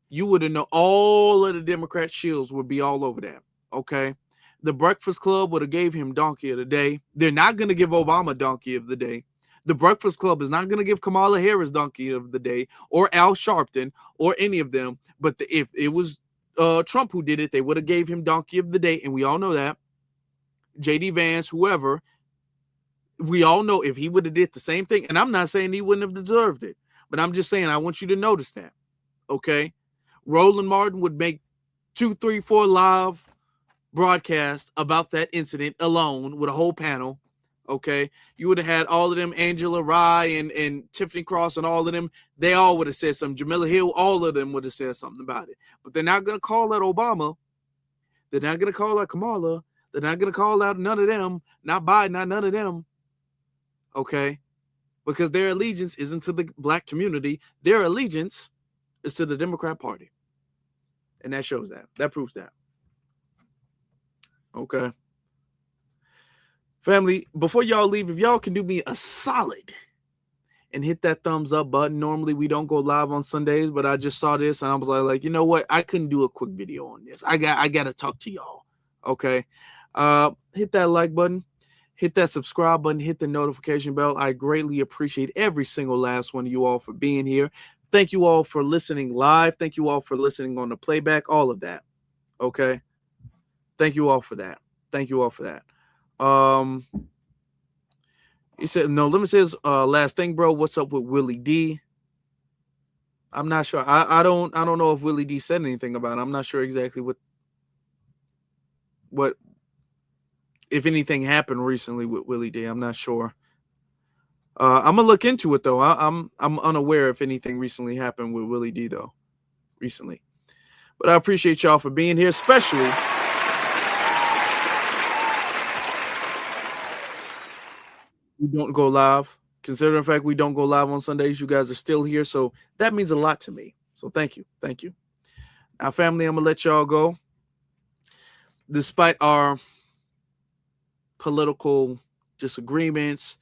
you would have known all of the Democrat shills would be all over that. Okay. The Breakfast Club would have gave him Donkey of the Day. They're not going to give Obama Donkey of the Day. The Breakfast Club is not going to give Kamala Harris Donkey of the Day or Al Sharpton or any of them. But if it was Trump who did it, they would have gave him Donkey of the Day. And we all know that. J.D. Vance, whoever, we all know if he would have did the same thing. And I'm not saying he wouldn't have deserved it. But I'm just saying I want you to notice that. Okay? Roland Martin would make 2, 3, 4 live broadcast about that incident alone with a whole panel. Okay, you would have had all of them, Angela Rye and Tiffany Cross and all of them. They all would have said something. Jamila Hill, all of them would have said something about it. But they're not going to call out Obama. They're not going to call out Kamala. They're not going to call out none of them. Not Biden, not none of them. Okay, because their allegiance isn't to the black community. Their allegiance is to the Democrat Party. And that shows that. That proves that. Okay. Family, before y'all leave, if y'all can do me a solid and hit that thumbs up button. Normally we don't go live on Sundays, but I just saw this and I was like, you know what? I couldn't do a quick video on this. I got to talk to y'all. Okay. Hit that like button, hit that subscribe button, hit the notification bell. I greatly appreciate every single last one of you all for being here. Thank you all for listening live. Thank you all for listening on the playback, all of that. Okay. Thank you all for that. Thank you all for that. He said, No Limit says, last thing, bro. What's up with Willie D? I'm not sure. I don't know if Willie D said anything about it. I'm not sure exactly what if anything happened recently with Willie D. I'm not sure. I'm gonna look into it though. I'm unaware if anything recently happened with Willie D though. Recently. But I appreciate y'all for being here, especially we don't go live. Considering the fact we don't go live on Sundays, you guys are still here. So that means a lot to me. So thank you. Thank you. Now, family, I'm going to let y'all go. Despite our political disagreements,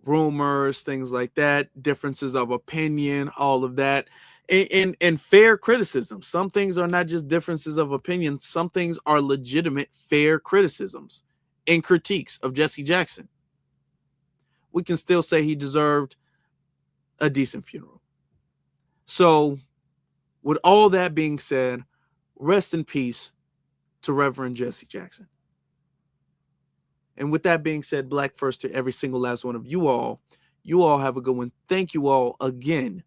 rumors, things like that, differences of opinion, all of that, and fair criticism. Some things are not just differences of opinion. Some things are legitimate, fair criticisms and critiques of Jesse Jackson. We can still say he deserved a decent funeral. So with all that being said, rest in peace to Reverend Jesse Jackson. And with that being said, Black first to every single last one of you all. You all have a good one. Thank you all again.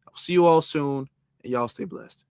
I'll see you all soon, and y'all stay blessed.